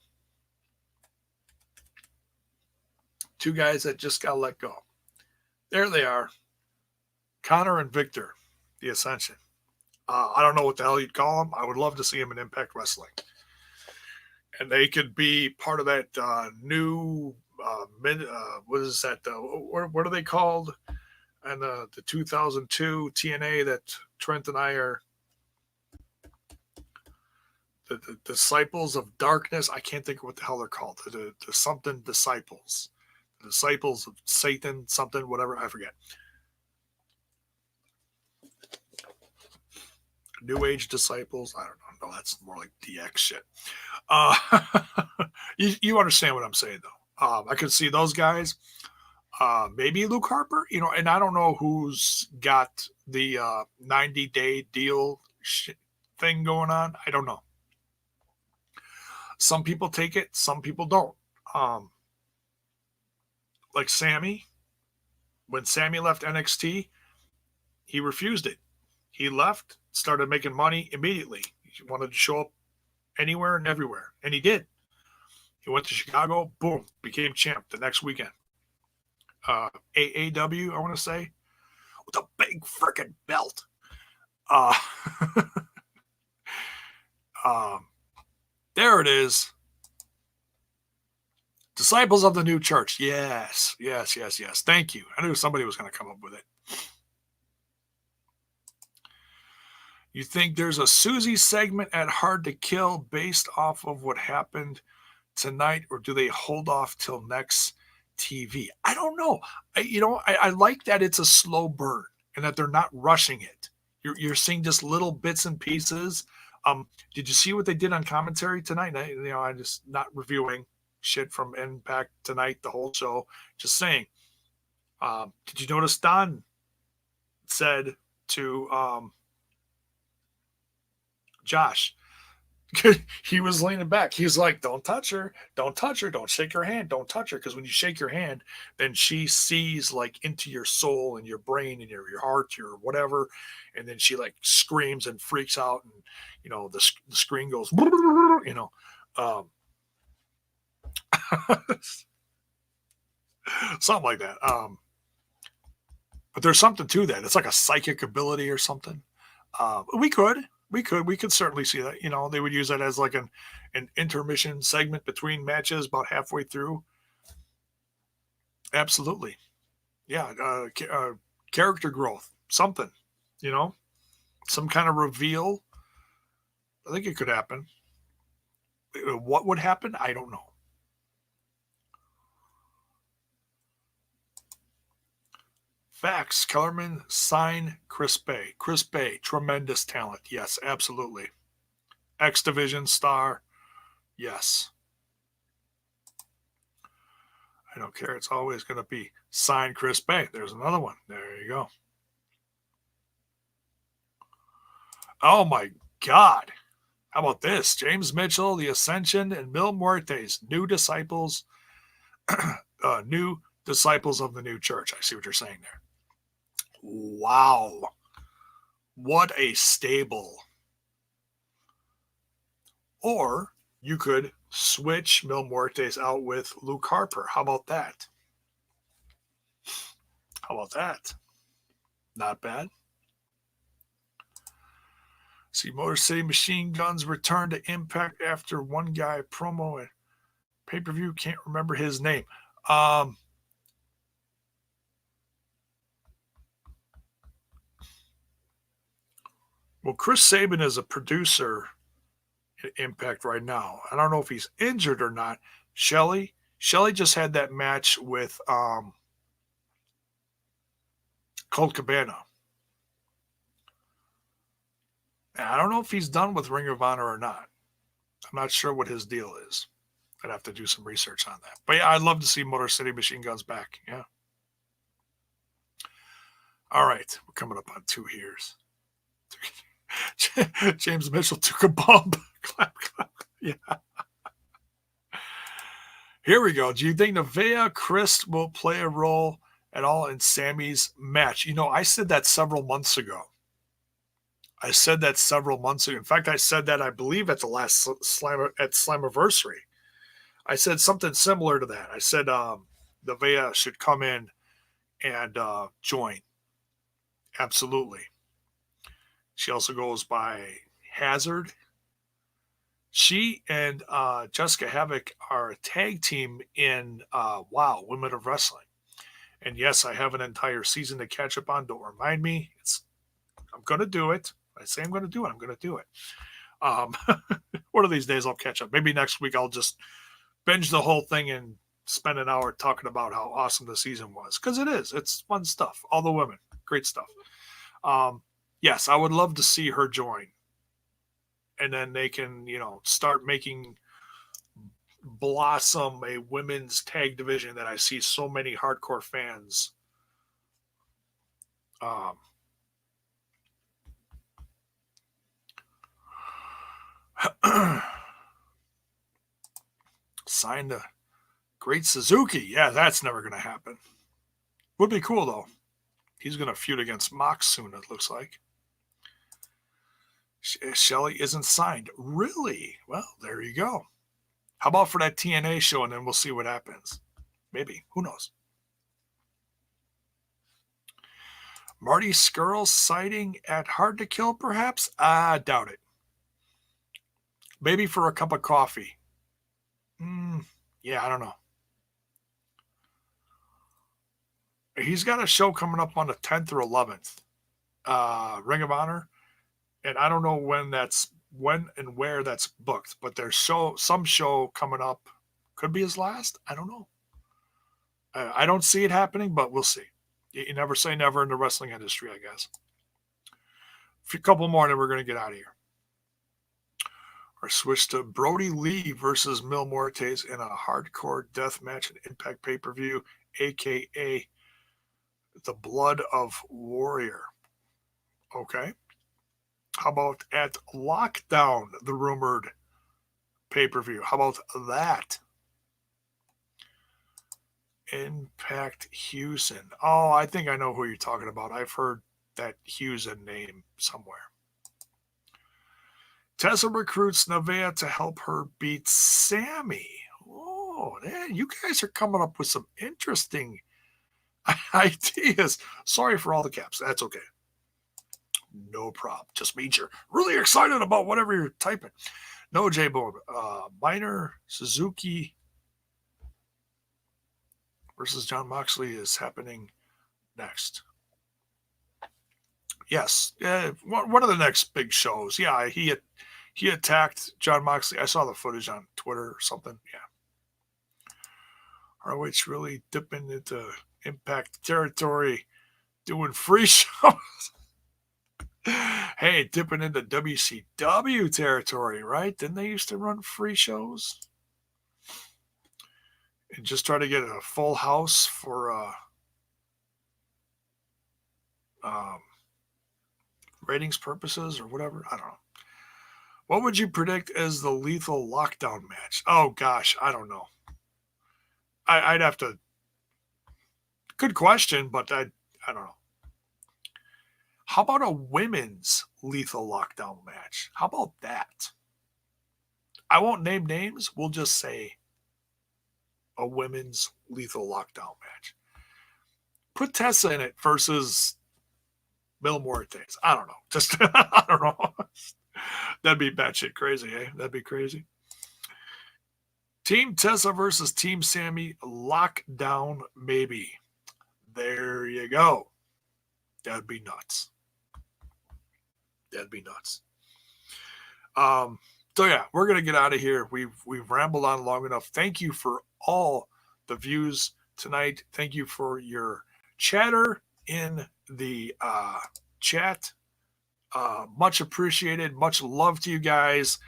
B: Two guys that just got let go. There they are, Connor and Victor, the Ascension. I don't know what the hell you'd call them. I would love to see them in Impact Wrestling. And they could be part of that new, what is that? What are they called? And the 2002 TNA that Trent and I are the Disciples of Darkness. I can't think of what the hell they're called. The something Disciples. The Disciples of Satan, something, whatever. I forget. New Age Disciples. I don't know. No, that's more like DX shit. You understand what I'm saying, though. I could see those guys. Maybe Luke Harper, and I don't know who's got the 90-day deal thing going on. I don't know. Some people take it, some people don't. Like Sammy, when Sammy left NXT, he refused it. He left, started making money immediately. He wanted to show up anywhere and everywhere, and he did. He went to Chicago, boom, became champ the next weekend. AAW, I want to say, with a big freaking belt. There it is. Disciples of the New Church. Yes. Thank you. I knew somebody was going to come up with it. You think there's a Susie segment at Hard to Kill based off of what happened tonight, or do they hold off till next TV? I don't know. I like that it's a slow burn and that they're not rushing it. You're seeing just little bits and pieces. Did you see what they did on commentary tonight? I just not reviewing shit from Impact tonight, the whole show. Just saying. Did you notice Don said to Josh, he was leaning back. He was like, don't touch her. Don't touch her. Don't shake her hand. Don't touch her. Because when you shake your hand, then she sees like into your soul and your brain and your heart, your whatever. And then she like screams and freaks out. And, the screen goes, something like that. But there's something to that. It's like a psychic ability or something. We could certainly see that. They would use that as like an intermission segment between matches about halfway through. Absolutely. Yeah. Character growth, something, some kind of reveal. I think it could happen. What would happen? I don't know. Facts. Kellerman sign Chris Bay. Chris Bay, tremendous talent. Yes, absolutely. X Division star. Yes. I don't care. It's always going to be sign Chris Bay. There's another one. There you go. Oh my God. How about this? James Mitchell, the Ascension, and Mil Muertes, new disciples of the New Church. I see what you're saying there. Wow. What a stable. Or you could switch Mil Muertes out with Luke Harper. How about that? Not bad. See, Motor City Machine Guns return to Impact after one guy promo at pay-per-view. Can't remember his name. Well, Chris Sabin is a producer at Impact right now. I don't know if he's injured or not. Shelly just had that match with Colt Cabana. And I don't know if he's done with Ring of Honor or not. I'm not sure what his deal is. I'd have to do some research on that. But yeah, I'd love to see Motor City Machine Guns back. Yeah. All right. We're coming up on 2 years. James Mitchell took a bump. Clap, clap. Yeah. Here we go. Do you think Nevaeh Christ will play a role at all in Sammy's match? I said that several months ago. I said that several months ago. In fact, I said that, I believe, at the last Slammiversary. I said something similar to that. I said Nevaeh should come in and join. Absolutely. She also goes by Hazard. She and Jessica Havoc are a tag team in WoW, Women of Wrestling. And yes, I have an entire season to catch up on. Don't remind me. I'm going to do it. I say I'm going to do it. I'm going to do it. One of these days I'll catch up. Maybe next week I'll just binge the whole thing and spend an hour talking about how awesome the season was. Because it is. It's fun stuff. All the women. Great stuff. Yes, I would love to see her join. And then they can, start making blossom a women's tag division that I see so many hardcore fans signed a Great Suzuki. Yeah, that's never going to happen. Would be cool, though. He's going to feud against Mox soon, it looks like. Shelly isn't signed. Really? Well, there you go. How about for that TNA show, and then we'll see what happens. Maybe. Who knows? Marty Scurll sighting at Hard to Kill, perhaps? I doubt it. Maybe for a cup of coffee. Yeah, I don't know. He's got a show coming up on the 10th or 11th. Ring of Honor. And I don't know when and where that's booked, but there's some show coming up. Could be his last. I don't know. I don't see it happening, but we'll see. You never say never in the wrestling industry, I guess. A couple more, and then we're going to get out of here. Or switch to Brody Lee versus Mil Muertes in a hardcore death match and Impact pay-per-view, a.k.a. the Blood of Warrior. Okay. How about at Lockdown, the rumored pay-per-view? How about that? Impact Houston. Oh, I think I know who you're talking about. I've heard that Houston name somewhere. Tessa recruits Nevaeh to help her beat Sammy. Oh, man, you guys are coming up with some interesting ideas. Sorry for all the caps. That's okay. No problem. Just means you're really excited about whatever you're typing. No, J-Bone. Minor Suzuki versus Jon Moxley is happening next. Yes. One of the next big shows. Yeah, he attacked Jon Moxley. I saw the footage on Twitter or something. Yeah. ROH really dipping into Impact territory, doing free shows. Hey, dipping into WCW territory, right? Didn't they used to run free shows? And just try to get a full house for ratings purposes or whatever. I don't know. What would you predict as the Lethal Lockdown match? Oh, gosh, I don't know. I'd have to. Good question, but I don't know. How about a women's Lethal Lockdown match? How about that? I won't name names. We'll just say a women's Lethal Lockdown match. Put Tessa in it versus Mil Muertes. I don't know. Just, I don't know. That'd be batshit crazy, eh? That'd be crazy. Team Tessa versus Team Sammy. Lockdown, maybe. There you go. That'd be nuts. That'd be nuts. So yeah, we're gonna get out of here. We've rambled on long enough. Thank you for all the views tonight. Thank you for your chatter in the chat. Much appreciated. Much love to you guys.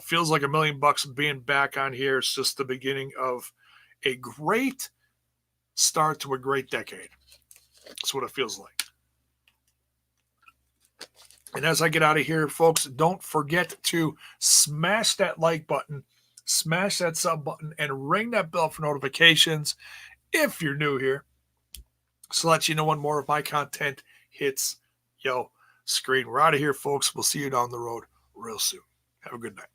B: Feels like $1 million being back on here. It's just the beginning of a great start to a great decade. That's what it feels like. And as I get out of here, folks, don't forget to smash that like button, smash that sub button, and ring that bell for notifications if you're new here. So let you know when more of my content hits, screen. We're out of here, folks. We'll see you down the road real soon. Have a good night.